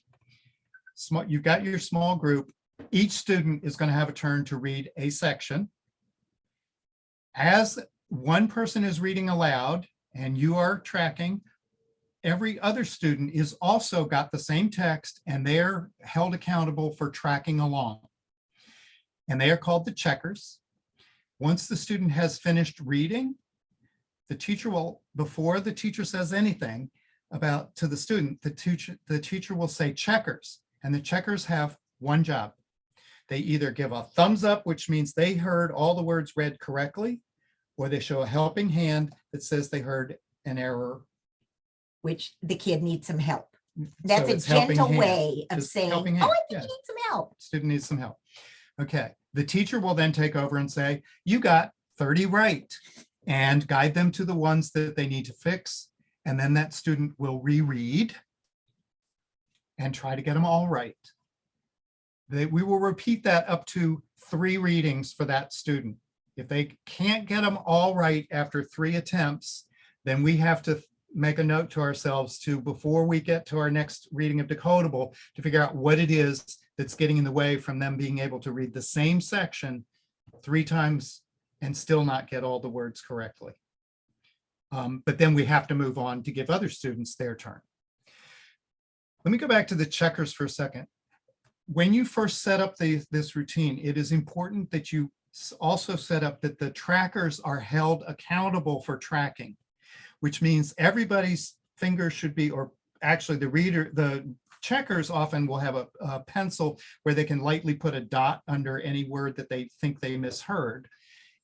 You've got your small group. Each student is going to have a turn to read a section. As one person is reading aloud and you are tracking, every other student is also got the same text and they're held accountable for tracking along. And they are called the checkers. Once the student has finished reading, the teacher will, before the teacher says anything, about to the student, the teacher will say checkers, and the checkers have one job. They either give a thumbs up, which means they heard all the words read correctly, or they show a helping hand that says they heard an error. Which the kid needs some help. That's So a it's helping gentle hand, way of just saying, oh, I helping think hand, you yeah. need some help. Student needs some help. Okay, the teacher will then take over and say, you got 30 right, and guide them to the ones that they need to fix. And then that student will reread and try to get them all right. We will repeat that up to 3 readings for that student. If they can't get them all right after 3 attempts, then we have to make a note to ourselves to, before we get to our next reading of Decodable, to figure out what it is that's getting in the way from them being able to read the same section 3 times and still not get all the words correctly. But then we have to move on to give other students their turn. Let me go back to the checkers for a second. When you first set up this routine, it is important that you also set up that the trackers are held accountable for tracking, which means everybody's finger should be, or actually the checkers often will have a pencil where they can lightly put a dot under any word that they think they misheard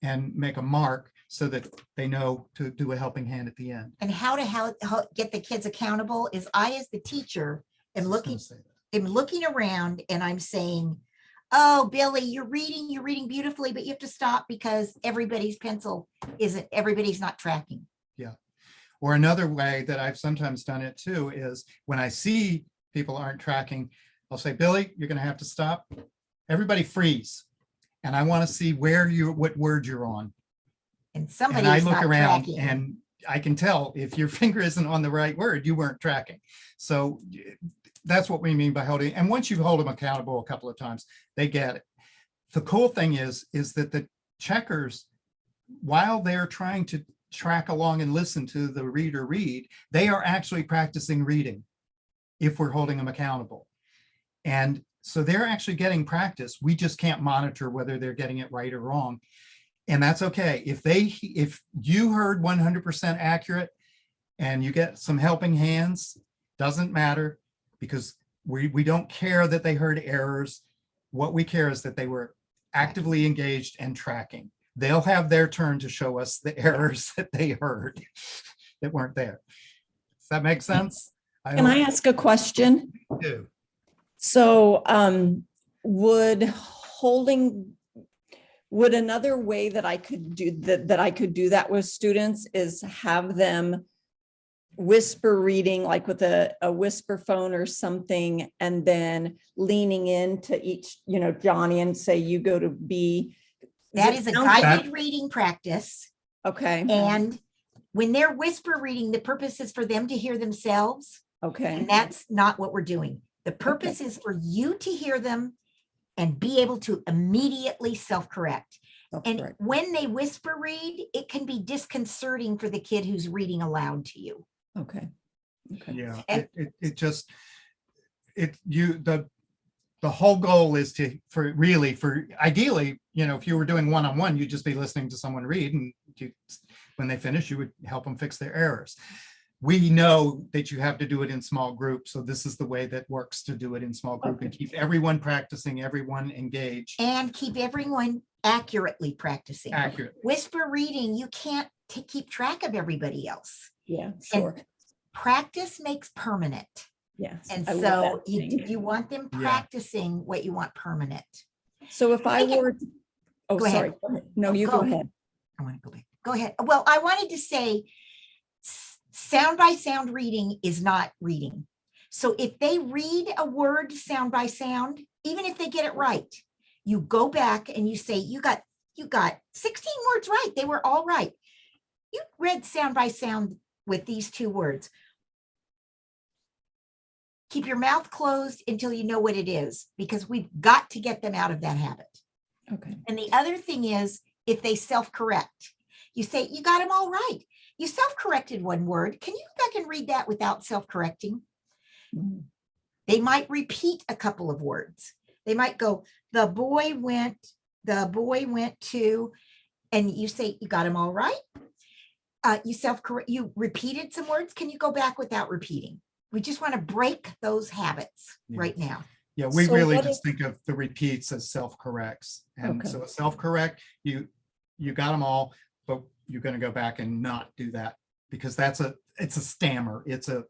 and make a mark so that they know to do a helping hand at the end. And how to get the kids accountable is I, as the teacher, am looking around and I'm saying, oh, Billy, you're reading beautifully, but you have to stop because everybody's not tracking. Yeah. Or another way that I've sometimes done it too is when I see people aren't tracking, I'll say, Billy, you're going to have to stop. Everybody freeze. And I want to see what word you're on. And somebody And I is look not around tracking. and I can tell if your finger isn't on the right word, you weren't tracking. So that's what we mean by holding. And once you hold them accountable a couple of times, they get it. The cool thing is that the checkers, while they're trying to track along and listen to the reader read, they are actually practicing reading if we're holding them accountable. And so they're actually getting practice. We just can't monitor whether they're getting it right or wrong. And that's okay. If you heard 100% accurate and you get some helping hands, doesn't matter, because we don't care that they heard errors. What we care is that they were actively engaged and tracking. They'll have their turn to show us the errors that they heard that weren't there. Does that make sense? Can I ask a question? Do. So would another way that I could do that with students is have them whisper reading, like with a whisper phone or something, and then leaning into each, Johnny, and say, you go to B. That is a guided reading practice. Okay. And when they're whisper reading, the purpose is for them to hear themselves. Okay. And that's not what we're doing. The purpose is for you to hear them and be able to immediately self-correct. And when they whisper read, it can be disconcerting for the kid who's reading aloud to you. Okay. Yeah, And- the whole goal is for ideally, if you were doing one-on-one, you'd just be listening to someone read, and when they finish, you would help them fix their errors. We know that you have to do it in small groups, so this is the way that works to do it in small group and keep everyone practicing, everyone engaged. And keep everyone accurately practicing. Accurate. Whisper reading, you can't keep track of everybody else. Yeah, sure. And practice makes permanent. Yes. And I love so that thing. you want them Yeah. practicing what you want permanent. So if I were, Go ahead. sorry. Go ahead. No, you go ahead. I want to go back. Go ahead. Well, I wanted to say sound by sound reading is not reading. So if they read a word sound by sound, even if they get it right, you go back and you say, you got 16 words right. They were all right. You read sound by sound with these 2 words. Keep your mouth closed until you know what it is, because we've got to get them out of that habit. Okay. And the other thing is, if they self-correct, you say, you got them all right. You self-corrected one word. Can you go back and read that without self-correcting? Mhm. They might repeat a couple of words. They might go, the boy went to, and you say, you got them all right. you repeated some words. Can you go back without repeating? We just want to break those habits Yeah. right now. Yeah, we So really what just think of the repeats as self-corrects. And Okay. so a self-correct, you got them all, but you're going to go back and not do that because it's a stammer. It's a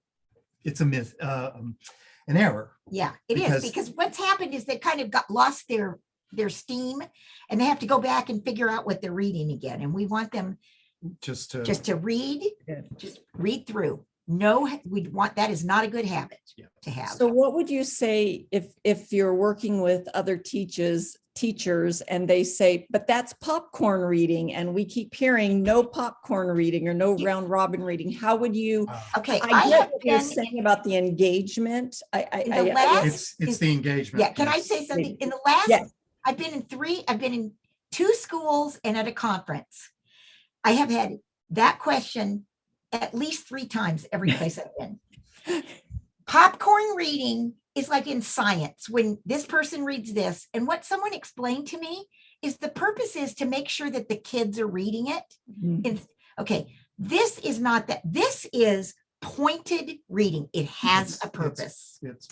myth, an error. Yeah, it is because what's happened is they kind of got lost their steam and they have to go back and figure out what they're reading again. And we want them Just to read, Good. just read through. No, we want, that is not a good habit Yeah. to have. So what would you say if you're working with other teachers and they say, but that's popcorn reading and we keep hearing no popcorn reading or no round robin reading? How would you? Okay, I have get what you're been saying about the engagement. in the last, it's the engagement. yeah, can I piece. say something? In the last, Yes. I've been in 2 schools and at a conference. I have had that question at least 3 times every place I've been. Popcorn reading is like in science, when this person reads this, and what someone explained to me is the purpose is to make sure that the kids are reading it. Mhm. Okay, this is not that. This is pointed reading. It has a purpose. It's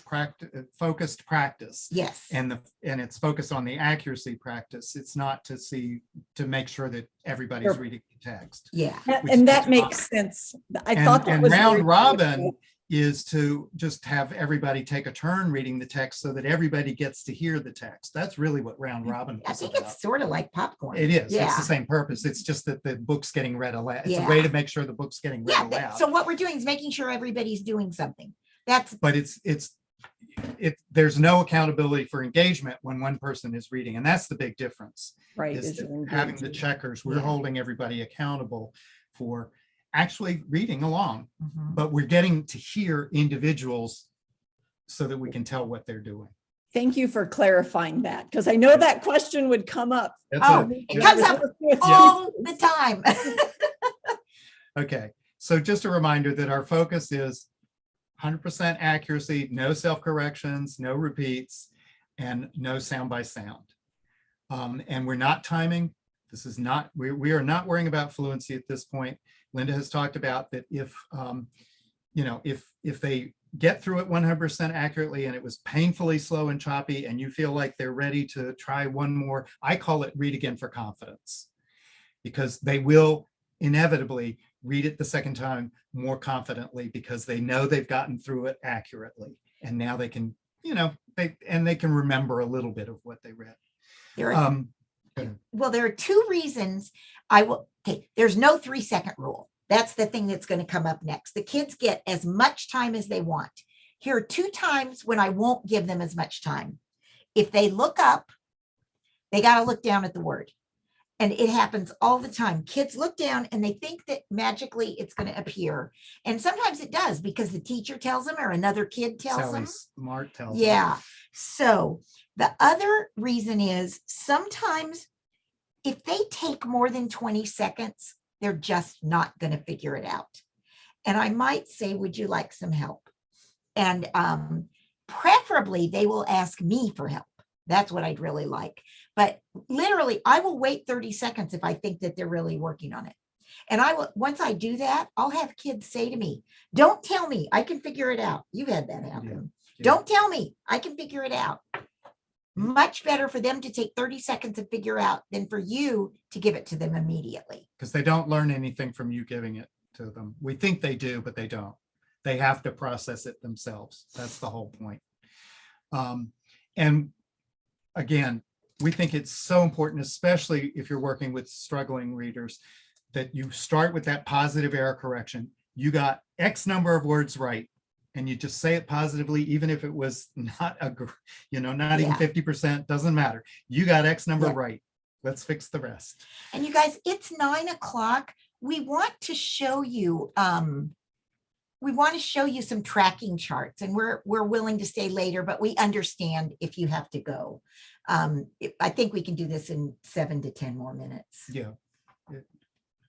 focused practice. Yes. And it's focused on the accuracy practice. It's not to make sure that everybody's Sure. reading the text. Yeah. Which And is that fine. makes sense. I thought that And was round very robin useful. is to just have everybody take a turn reading the text so that everybody gets to hear the text. That's really what round robin I is think about. it's sort of like popcorn. It is. It's Yeah. the same purpose. It's just that the book's getting read aloud. It's a Yeah. way to make sure the book's getting read Yeah. aloud. So what we're doing is making sure everybody's doing something. That's But there's no accountability for engagement when one person is reading. And that's the big difference. Right. Is is that your having the engagement. checkers, we're Yeah. holding everybody accountable for actually reading along, Mhm. but we're getting to hear individuals so that we can tell what they're doing. Thank you for clarifying that, because I know that question would come up. That's Oh, it. it comes up all the time. Okay, so just a reminder that our focus is 100% accuracy, no self-corrections, no repeats, and no sound by sound. And we're not timing. This is not, we are not worrying about fluency at this point. Linda has talked about that if they get through it 100% accurately and it was painfully slow and choppy and you feel like they're ready to try one more, I call it read again for confidence, because they will inevitably read it the second time more confidently because they know they've gotten through it accurately. And now they can, they can remember a little bit of what they read. There are, well, there are 2 reasons there's no 3-second rule. That's the thing that's going to come up next. The kids get as much time as they want. Here are 2 times when I won't give them as much time. If they look up, they got to look down at the word. And it happens all the time. Kids look down and they think that magically it's going to appear. And sometimes it does because the teacher tells them or another kid tells Sally them. Smart tells them. Yeah. So the other reason is sometimes if they take more than 20 seconds, they're just not going to figure it out. And I might say, would you like some help? And preferably they will ask me for help. That's what I'd really like. But literally, I will wait 30 seconds if I think that they're really working on it. And once I do that, I'll have kids say to me, don't tell me, I can figure it out. You've had that happen. Yeah. Don't tell me, I can figure it out. Much better for them to take 30 seconds to figure out than for you to give it to them immediately. Because they don't learn anything from you giving it to them. We think they do, but they don't. They have to process it themselves. That's the whole point. And again, we think it's so important, especially if you're working with struggling readers, that you start with that positive error correction. You got X number of words right, and you just say it positively, even if it was not not even 50%, doesn't matter. You got X number right. Let's fix the rest. And you guys, it's 9 o'clock. We want to show you, some tracking charts, and we're willing to stay later, but we understand if you have to go. I think we can do this in 7 to 10 more minutes. Yeah,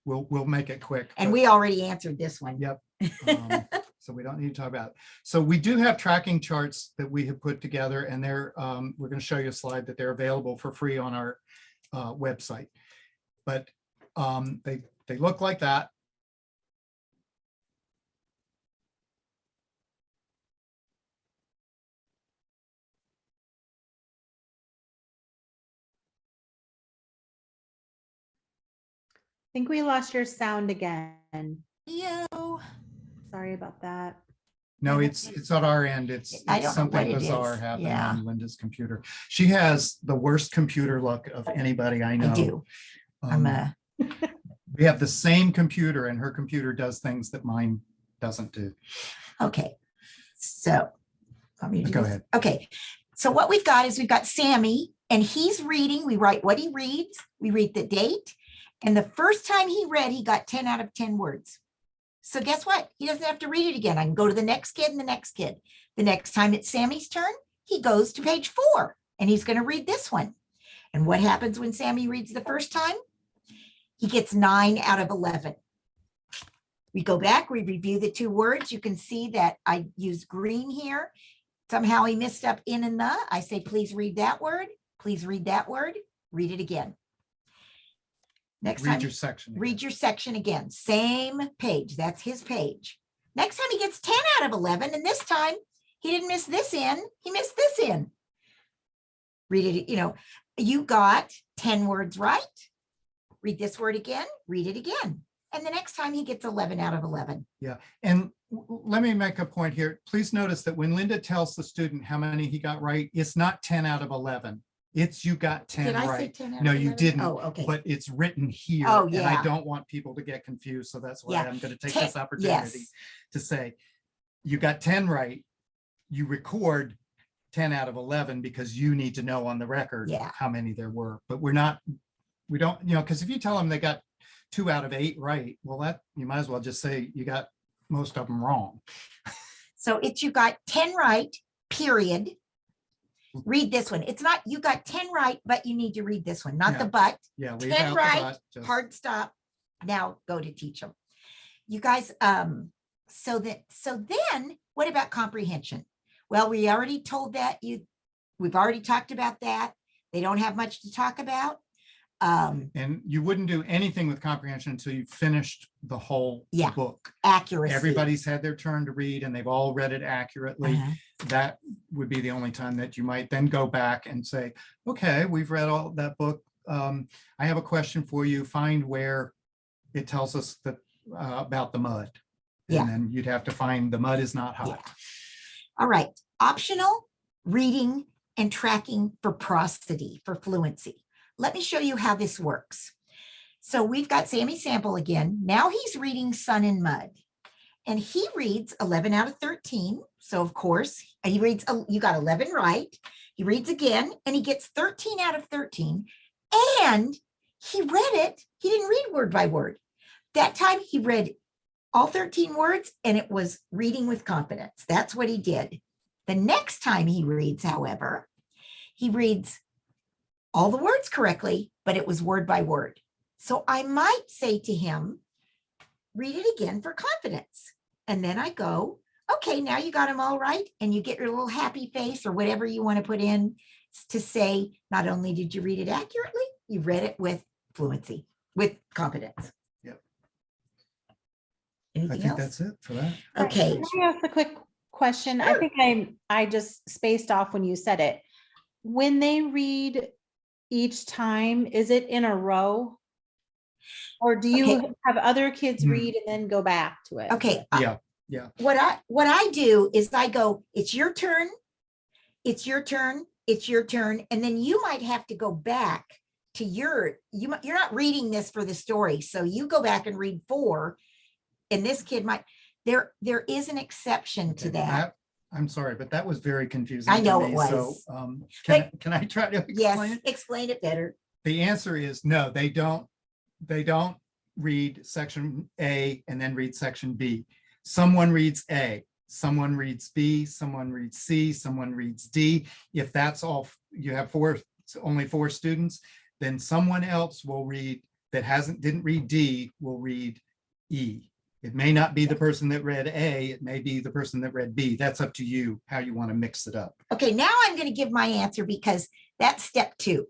we'll make it quick. And we already answered this one. Yep. So we don't need to talk about it. So we do have tracking charts that we have put together, and we're going to show you a slide that they're available for free on our website. But they look like that. think we lost your sound again. Yo, Sorry about that. No, it's on our end. It's I don't know something what it bizarre is. happened Yeah. on Linda's computer. She has the worst computer luck of anybody I know. I do. I'm Um, We have the same computer and her computer does things that mine doesn't do. okay. So, want me to do Go this? ahead. Okay. So what we've got is we've got Sammy and he's reading. We write what he reads. We read the date. And the first time he read, he got 10 out of 10 words. So guess what? He doesn't have to read it again. I can go to the next kid and the next kid. The next time it's Sammy's turn, he goes to page 4 and he's going to read this one. And what happens when Sammy reads the first time? He gets 9 out of 11. We go back, we review the 2 words. You can see that I use green here. Somehow he missed up in and the. I say, please read that word. Please read that word. Read it again. Next time, Read your section. again. read your section again. Same page. That's his page. Next time he gets 10 out of 11. And this time he didn't miss this in. He missed this in. Read it. You know, you got 10 words right. Read this word again. Read it again. And the next time he gets 11 out of 11. Yeah, and let me make a point here. Please notice that when Linda tells the student how many he got right, it's not 10 out of 11. It's you got 10 Did I say right. 10 out No, of you 11? didn't. Oh, okay. But it's written here. Oh, And yeah. I don't want people to get confused. So that's why Yeah. I'm going to take 10 this opportunity yes. to say, you got 10 right. You record 10 out of 11 because you need to know on the record Yeah. how many there were. But we don't, because if you tell them they got 2 out of 8 right, well, that you might as well just say you got most of them wrong. So it's you got 10 right, period. Read this one. It's not you got 10 right, but you need to read this one, not the Yeah. but. Yeah, leave 10 out the right, but, just- hard stop. Now go to teach them. You guys, so then what about comprehension? Well, we already told that we've already talked about that. They don't have much to talk about. And you wouldn't do anything with comprehension until you finished the whole Yeah. book. Accuracy. Everybody's had their turn to read and they've all read it accurately. Uh-huh. That would be the only time that you might then go back and say, okay, we've read all that book. I have a question for you. Find where it tells us that about the mud. Yeah. And then you'd have to find the mud is not hot. Yeah. All right. Optional reading and tracking for prosody, for fluency. Let me show you how this works. So we've got Sammy Sample again. Now he's reading Sun and Mud. And he reads 11 out of 13. So of course, he reads, you got 11 right. He reads again and he gets 13 out of 13. And he read it. He didn't read word by word. That time he read all 13 words and it was reading with confidence. That's what he did. The next time he reads, however, he reads all the words correctly, but it was word by word. So I might say to him, read it again for confidence. And then I go, okay, now you got them all right. And you get your little happy face or whatever you want to put in to say, not only did you read it accurately, you read it with fluency, with confidence. Yep. I Anything think else? that's it for that. Okay. Can I ask a quick question? I Sure. think I just spaced off when you said it. When they read each time, is it in a row? Or do you Okay. have other kids Hmm. read and then go back to it? Okay. Yeah. What I do is I go, it's your turn, it's your turn, it's your turn. And then you might have to go back to you're not reading this for the story. So you go back and read 4. And this kid might, there is an exception to Okay, that. I'm sorry, but that was very confusing. I to know it me, was. So But- can I try to explain Yes, it? explain it better. The answer is no, they don't read section A and then read section B. Someone reads A, someone reads B, someone reads C, someone reads D. If that's all, you have only 4 students, then someone else will read that didn't read D will read E. It may not be the person that read A, it may be the person that read B. That's up to you, how you want to mix it up. Okay, now I'm going to give my answer because that's step 2.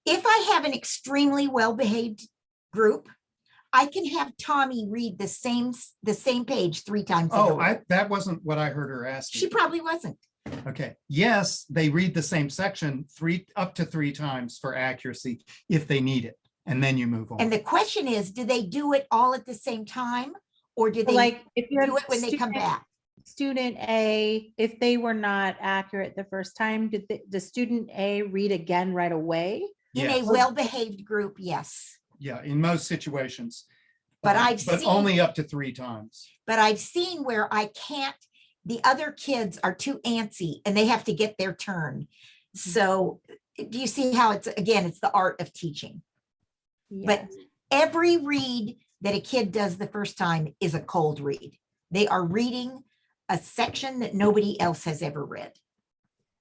If I have an extremely well-behaved group, I can have Tommy read the same page 3 times. in a Oh, row. that wasn't what I heard her asking. She probably wasn't. Okay, yes, they read the same section up to 3 times for accuracy if they need it. and then you move on. And the question is, do they do it all at the same time? Or do So they like if you're do it when they come back? Student A, if they were not accurate the first time, did the student A read again right away? In a Yes. well-behaved group, yes. Yeah, in most situations. But Um, I've but seen- only up to 3 times. But I've seen where I can't, the other kids are too antsy and they have to get their turn. So do you see how it's, again, it's the art of teaching. But Yes. every read that a kid does the first time is a cold read. They are reading a section that nobody else has ever read.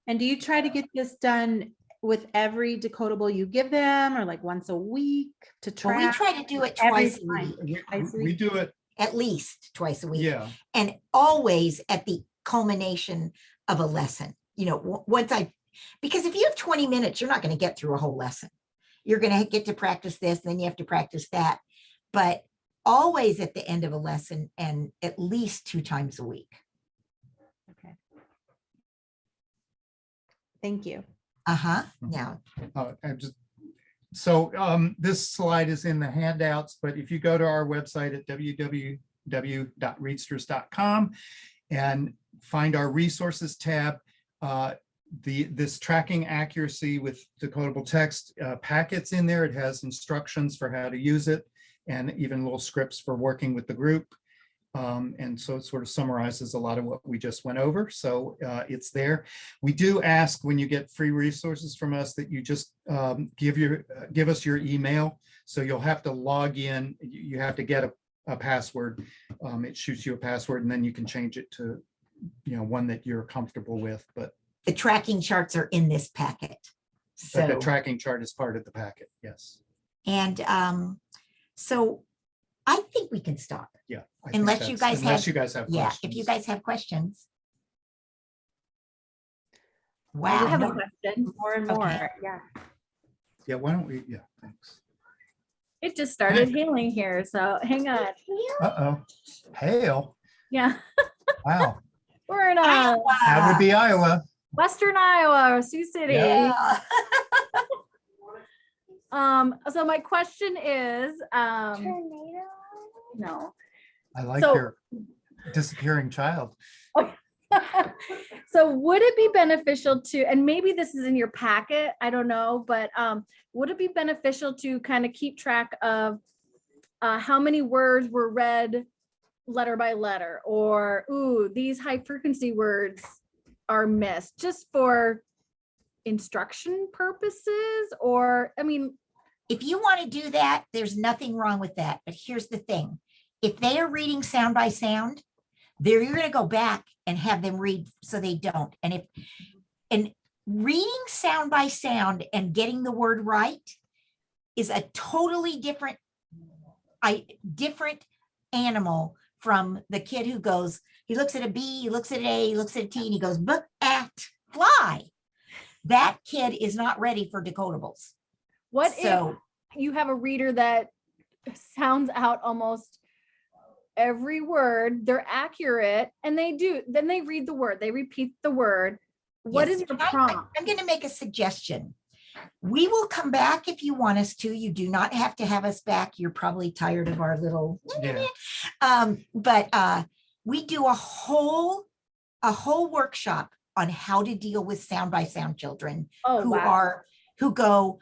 And do you try to get this done with every decodable you give them, or like once a week to Well, we track? try to do it every twice a time? week, We do it, at least twice a week. yeah. And always at the culmination of a lesson. You know, because if you have 20 minutes, you're not going to get through a whole lesson. You're going to get to practice this, then you have to practice that. But always at the end of a lesson, and at least 2 times a week. Okay. Thank you. Now, This slide is in the handouts, but if you go to our website at www.readsters.com and find our resources tab, this tracking accuracy with decodable text packets in there. It has instructions for how to use it and even little scripts for working with the group. And so it sort of summarizes a lot of what we just went over. So it's there. We do ask when you get free resources from us that you just give us your email. So you'll have to log in. You have to get a password. It shoots you a password, and then you can change it to, one that you're comfortable with. But the tracking charts are in this packet. the So, tracking chart is part of the packet. Yes. and so I think we can stop. Yeah. I think Unless you guys unless have- you guys have Yeah, questions. if you guys have questions. I Wow. have a no- question. More and Okay. more. Yeah. Yeah. Why don't we? Yeah. Thanks. It just started hailing here, so hang on. Uh-oh. Hail. Yeah, Wow. we're in That would be Iowa. Western Iowa, Sioux City. Yeah. So my question is, no. I like So- your disappearing child. So would it be beneficial to, and maybe this is in your packet, I don't know, but would it be beneficial to kind of keep track of how many words were read letter by letter, or, ooh, these high frequency words are missed, just for instruction purposes? Or, I mean, If you want to do that, there's nothing wrong with that. But here's the thing. If they are reading sound by sound, you're going to go back and have them read so they don't. And reading sound by sound and getting the word right is a totally different animal from the kid who goes, he looks at a B, he looks at an A, he looks at a T, and he goes, but at fly. That kid is not ready for decodables. what So if you have a reader that sounds out almost every word, they're accurate, and then they read the word, they repeat the word. What yes, is the and prompt? I'm going to make a suggestion. We will come back if you want us to. You do not have to have us back. You're probably tired of our little, Yeah. but we do a whole workshop on how to deal with sound by sound children Oh, wow. who go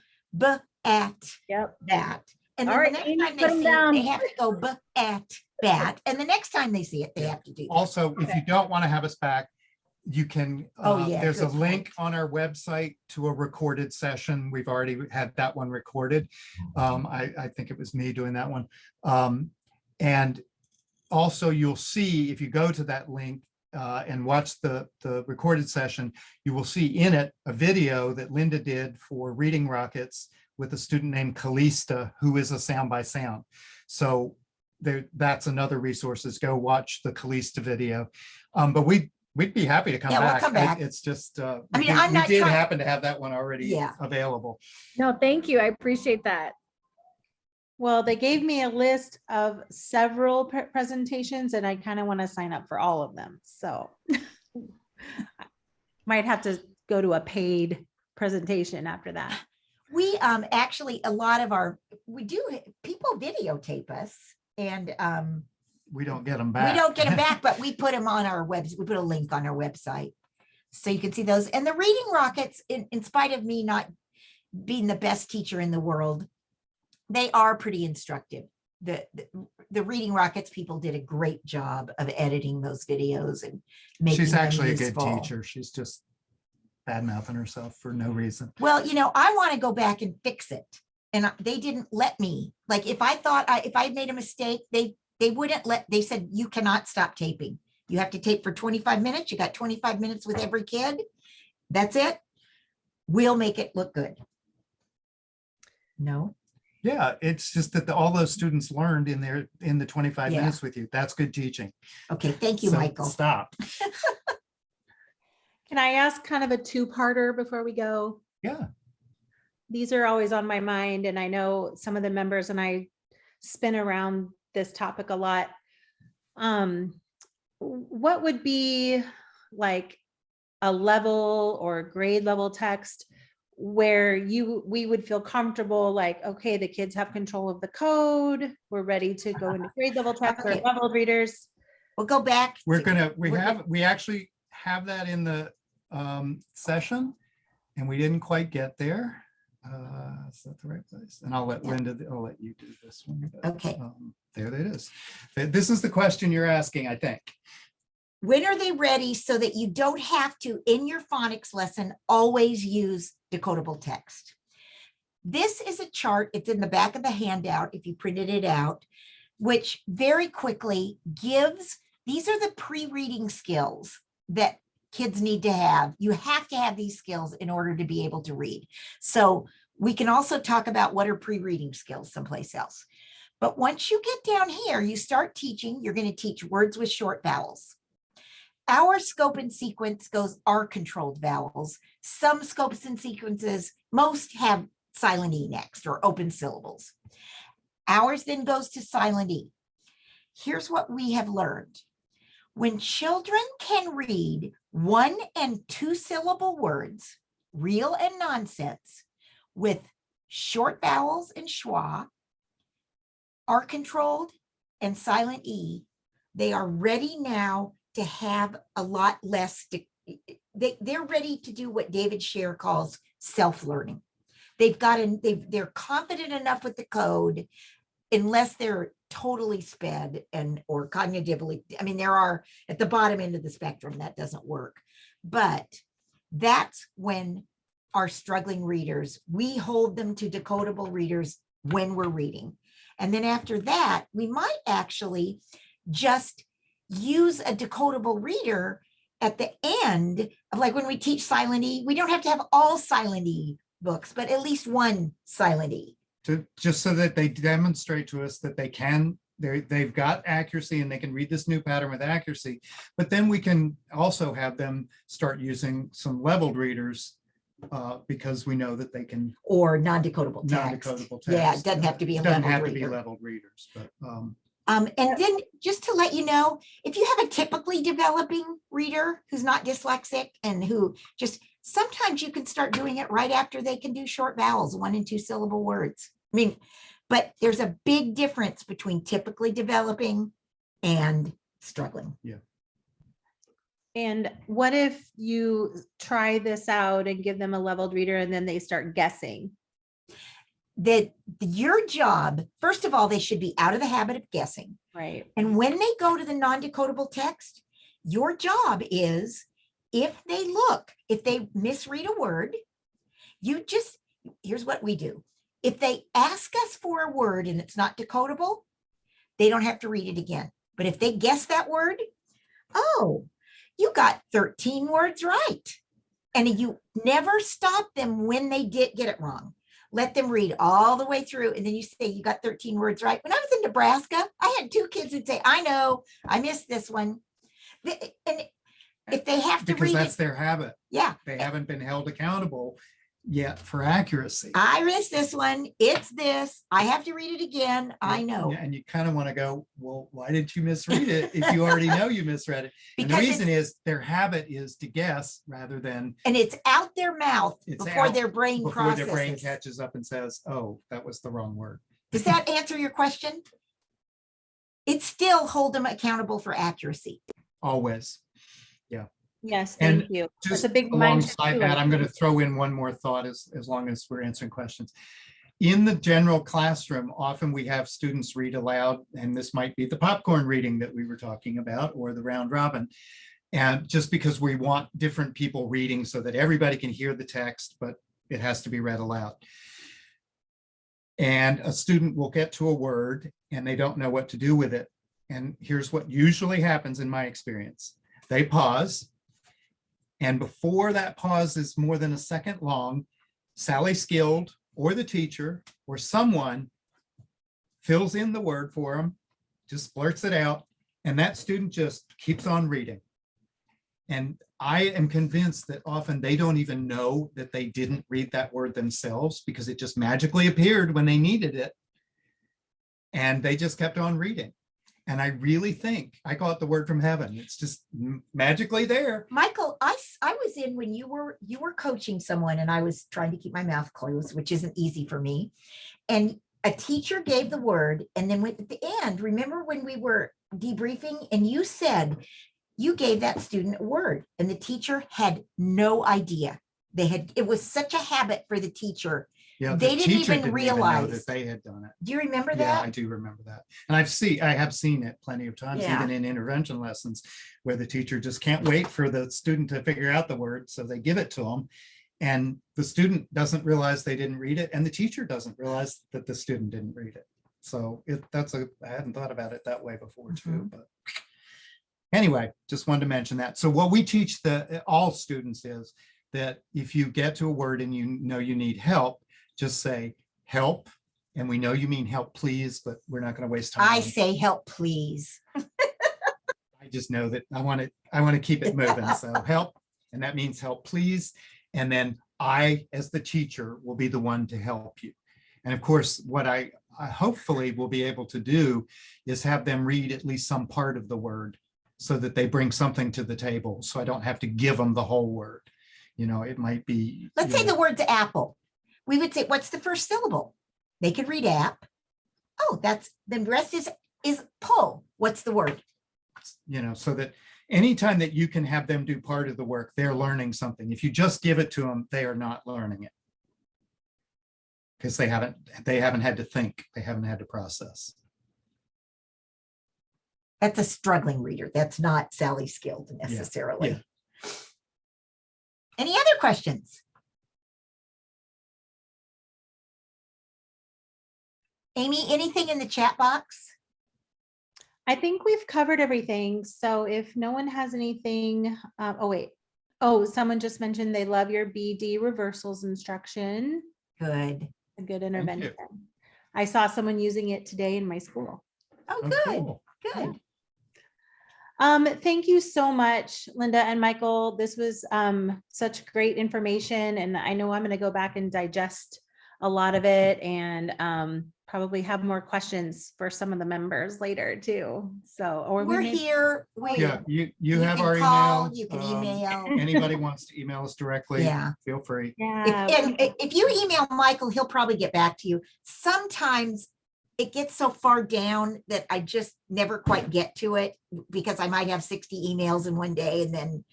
at Yep. that. And All then right, the next Amy, time they put 'em see down. it, they have to go at that. And the next time they see it, they have to do that. Also, if you don't want to have us back, you can, Oh, yeah, there's a good link point. on our website to a recorded session. We've already had that one recorded. I think it was me doing that one. And also you'll see, if you go to that link and watch the recorded session, you will see in it a video that Linda did for Reading Rockets with a student named Callista, who is a sound by sound. So that's another resource, is go watch the Callista video. But we'd be happy to come Yeah, we'll back. come back. It's just, I mean, I'm we not did trying- happen to have that one already Yeah. available. No, thank you. I appreciate that. Well, they gave me a list of several presentations, and I kind of want to sign up for all of them. So might have to go to a paid presentation after that. We actually, a lot of people videotape us, and We don't get them we back. don't get them back, but we put them on our website. We put a link on our website. So you can see those. And the reading rockets, in spite of me not being the best teacher in the world, they are pretty instructive. The reading rockets people did a great job of editing those videos and making She's them actually a good useful. teacher. She's just bad mouthing herself for no reason. Well, I want to go back and fix it. And they didn't let me. Like, if I thought if I made a mistake, they wouldn't they said, you cannot stop taping. You have to tape for 25 minutes. You got 25 minutes with every kid. That's it. We'll make it look good. No. Yeah, it's just that all those students learned in the 25 Yeah. minutes with you. That's good teaching. Okay. Thank you, So Michael. Stop. Can I ask kind of a two-parter before we go? Yeah. These are always on my mind, and I know some of the members and I spin around this topic a lot. What would be like a level or grade level text where we would feel comfortable, like, okay, the kids have control of the code, we're ready to go into grade level text or Okay. leveled readers? We'll go back. We actually have that in the session, and we didn't quite get there. Is that the right place? And I'll let Yeah. Linda, I'll let you do this one. but, Okay. There it is. This is the question you're asking, I think. When are they ready so that you don't have to, in your phonics lesson, always use decodable text? This is a chart. It's in the back of the handout if you printed it out, which very quickly gives, these are the pre-reading skills that kids need to have. You have to have these skills in order to be able to read. So we can also talk about what are pre-reading skills someplace else. But once you get down here, you start teaching, you're going to teach words with short vowels. Our scope and sequence are controlled vowels. Some scopes and sequences, most have silent E next or open syllables. Ours then goes to silent E. Here's what we have learned. When children can read 1 and 2 syllable words, real and nonsense, with short vowels and schwa, are controlled and silent E, they are ready now to have a lot less, they're ready to do what David Scher calls self-learning. They're confident enough with the code, unless they're totally sped or cognitively, I mean, there are at the bottom end of the spectrum, that doesn't work. But that's when our struggling readers, we hold them to decodable readers when we're reading. And then after that, we might actually just use a decodable reader at the end of, like, when we teach silent E, we don't have to have all silent E books, but at least one silent E. Just so that they demonstrate to us that they've got accuracy and they can read this new pattern with accuracy. But then we can also have them start using some leveled readers because we know that they can. Or non-decodable text. Non-decodable text. Yeah, it doesn't have to be a Doesn't leveled have to be reader. leveled readers, but. And then just to let you know, if you have a typically developing reader who's not dyslexic and who just, sometimes you can start doing it right after they can do short vowels, 1 and 2 syllable words. I mean, but there's a big difference between typically developing and struggling. Yeah. And what if you try this out and give them a leveled reader and then they start guessing? That your job, first of all, they should be out of the habit of guessing. Right. And when they go to the non-decodable text, your job is, if they misread a word, here's what we do. If they ask us for a word and it's not decodable, they don't have to read it again. But if they guess that word, oh, you got 13 words right. And you never stop them when they get it wrong. Let them read all the way through. And then you say, you got 13 words right. When I was in Nebraska, I had 2 kids who'd say, I know, I missed this one. And if they have to Because read that's it, their habit. yeah. They haven't been held accountable. Yeah, for accuracy. I missed this one. It's this. I have to read it again. I know. Yeah, and you kind of want to go, well, why did you misread it if you already know you misread it? And the Because reason is their habit is to guess rather than And it's out their mouth It's before out their brain before their brain processes. catches up and says, oh, that was the wrong word. Does that answer your question? It still hold them accountable for accuracy. Always. Yes, And thank you. That's Just a big mind shift alongside too, that, I I'm going to think. throw in one more thought as long as we're answering questions. In the general classroom, often we have students read aloud, and this might be the popcorn reading that we were talking about or the round robin. And just because we want different people reading so that everybody can hear the text, but it has to be read aloud. And a student will get to a word and they don't know what to do with it. And here's what usually happens in my experience. They pause. And before that pause is more than a second long, Sally Skilled or the teacher or someone fills in the word for them, just blurts it out, and that student just keeps on reading. And I am convinced that often they don't even know that they didn't read that word themselves because it just magically appeared when they needed it. And they just kept on reading. And I really think, I call it the word from heaven. It's just magically there. Michael, I was in when you were coaching someone and I was trying to keep my mouth closed, which isn't easy for me. And a teacher gave the word, and then at the end, remember when we were debriefing and you said you gave that student a word and the teacher had no idea. It was such a habit for the teacher. Yeah, They the didn't teacher even know realize. that they had done it. Do you remember Yeah, I that? do remember that. And I have seen it plenty of times, Yeah. even in intervention lessons, where the teacher just can't wait for the student to figure out the word. So they give it to them. And the student doesn't realize they didn't read it. And the teacher doesn't realize that the student didn't read it. So I hadn't thought about it that way before too, but anyway, just wanted to mention that. So what we teach all students is that if you get to a word and you know you need help, just say help. And we know you mean help, please, but we're not going to waste time. I say help, please. I just know that I want to keep it moving. So help, and that means help, please. And then I, as the teacher, will be the one to help you. And of course, what I hopefully will be able to do is have them read at least some part of the word so that they bring something to the table. So I don't have to give them the whole word. You know, it might be. Let's say the word's apple. We would say, what's the first syllable? They could read app. Oh, the rest is pull. What's the word? You know, so that anytime that you can have them do part of the work, they're learning something. If you just give it to them, they are not learning it. Because they haven't had to think, they haven't had to process. That's a struggling reader. That's not Sally Skilled necessarily. Yeah. Any other questions? Amy, anything in the chat box? I think we've covered everything. So if no one has anything, someone just mentioned they love your BD reversals instruction. Good. A good you. intervention. I saw someone using it today in my school. Oh, Oh, good, cool. good. Thank you so much, Linda and Michael. This was such great information, and I know I'm going to go back and digest a lot of it and probably have more questions for some of the members later too. So, or We're we may- here. Yeah, you have can our call, email. you can email. Anybody wants to email us directly, Yeah. feel free. Yeah. If you email Michael, he'll probably get back to you. Sometimes it gets so far down that I just never quite get to it because I might have 60 emails in one day and then,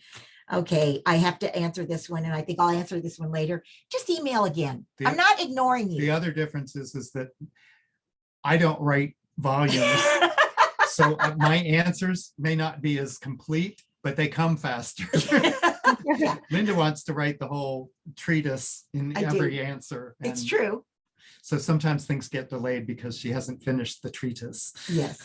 okay, I have to answer this one and I think I'll answer this one later. Just email again. I'm not ignoring The you. other difference is that I don't write volumes. So my answers may not be as complete, but they come faster. Yeah, Linda wants to write the whole treatise in I do. every answer. it's and true. So sometimes things get delayed because she hasn't finished the treatise. Yes.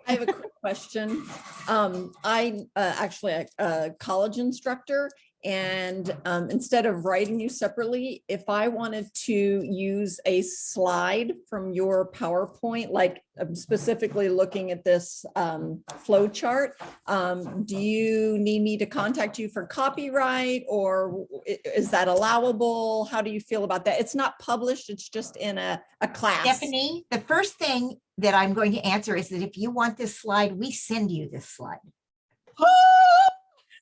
I have a quick question. I actually a college instructor, And instead of writing you separately, if I wanted to use a slide from your PowerPoint, like I'm specifically looking at this flow chart, do you need me to contact you for copyright, or is that allowable? How do you feel about that? It's not published, it's just in a class. Stephanie, the first thing that I'm going to answer is that if you want this slide, we send you this slide.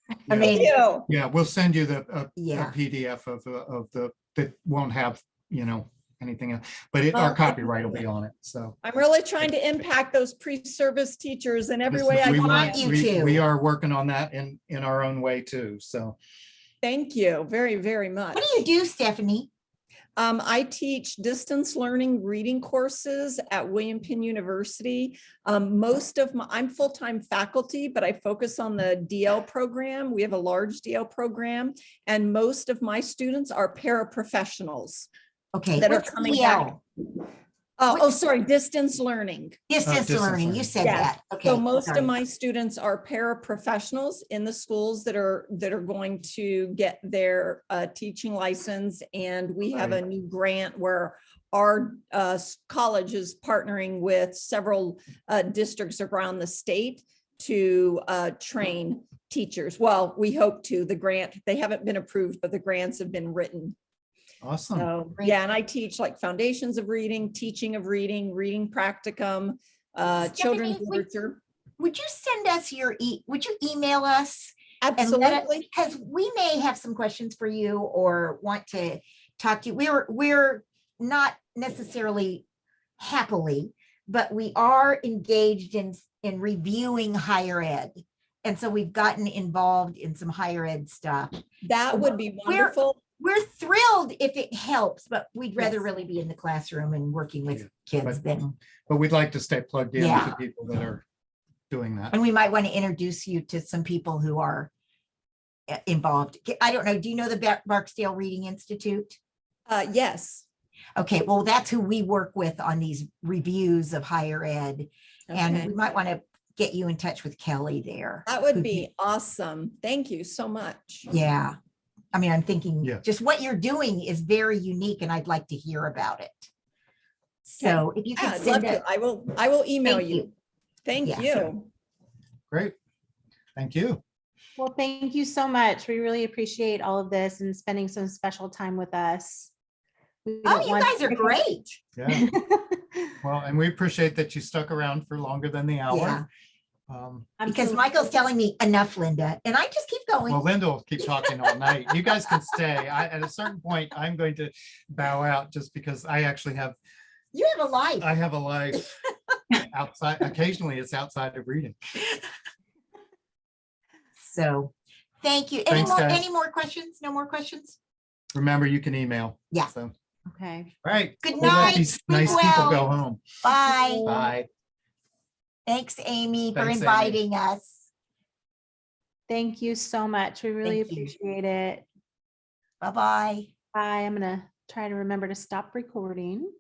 I Yeah. mean, Thank you. Yeah, we'll send you a Yeah. PDF of the, that won't have, anything else, but our copyright will be on it, so. I'm really trying to impact those pre-service teachers in every way I We can. want you to. We are working on that in our own way too, so. Thank you very, very much. what do you do, Stephanie? I teach distance learning reading courses at William Penn University. I'm full-time faculty, but I focus on the DL program. We have a large DL program, and most of my students are paraprofessionals Okay, that are what's coming DL? sorry, distance learning. Distance distance learning, you learning. said Yeah. that. Okay. So most sorry. of my students are paraprofessionals in the schools that are going to get their teaching license. And we have a Right. new grant where our college is partnering with several districts around the state to train teachers. Well, we hope to. The grant, they haven't been approved, but the grants have been written. Awesome. So, Great. yeah, and I teach like foundations of reading, teaching of reading, reading practicum, children's Stephanie, literature. Would you send us would you email us? And let us, Absolutely. because we may have some questions for you or want to talk to you. We're not necessarily happily, but we are engaged in reviewing higher ed. And so we've gotten involved in some higher ed stuff. That would be wonderful. We're thrilled if it helps, but we'd rather Yes. really be in the classroom and working with Yeah, kids than, But we'd like to stay plugged in Yeah. to people that are doing that. and we might want to introduce you to some people who are involved. I don't know. Do you know the Barksdale Reading Institute? Yes. Okay, well, that's who we work with on these reviews of higher ed. And Okay. we might want to get you in touch with Kelly there. That would who- be awesome. Thank you so much. Yeah. I mean, I'm thinking Yeah. just what you're doing is very unique and I'd like to hear about it. So if you Yeah, could I'd love send it. to. I will email Thank you. Thank Yeah. you. Great. Thank you. Well, thank you so much. We really appreciate all of this and spending some special time with us. We Oh, don't you want- guys are great. Yeah. Well, and we appreciate that you stuck around for longer than the Yeah. hour. Because Absolutely. Michael's telling me enough, Linda, and I just keep going. Well, Linda will keep talking all night. You guys can stay. At a certain point, I'm going to bow out just because I actually have, You have a life. I have a life outside. Occasionally it's outside of reading. So, thank you. Any Thanks, guys. any more questions? No more questions? Remember, you can email. Yeah. So, Okay. all right. Good We'll let night. these Sleep nice people well. go home. Bye. Bye. Thanks, Amy, for Thanks, Amy. inviting us. Thank you so much. We really Thank you. appreciate it. Bye-bye. Bye. I'm gonna try to remember to stop recording.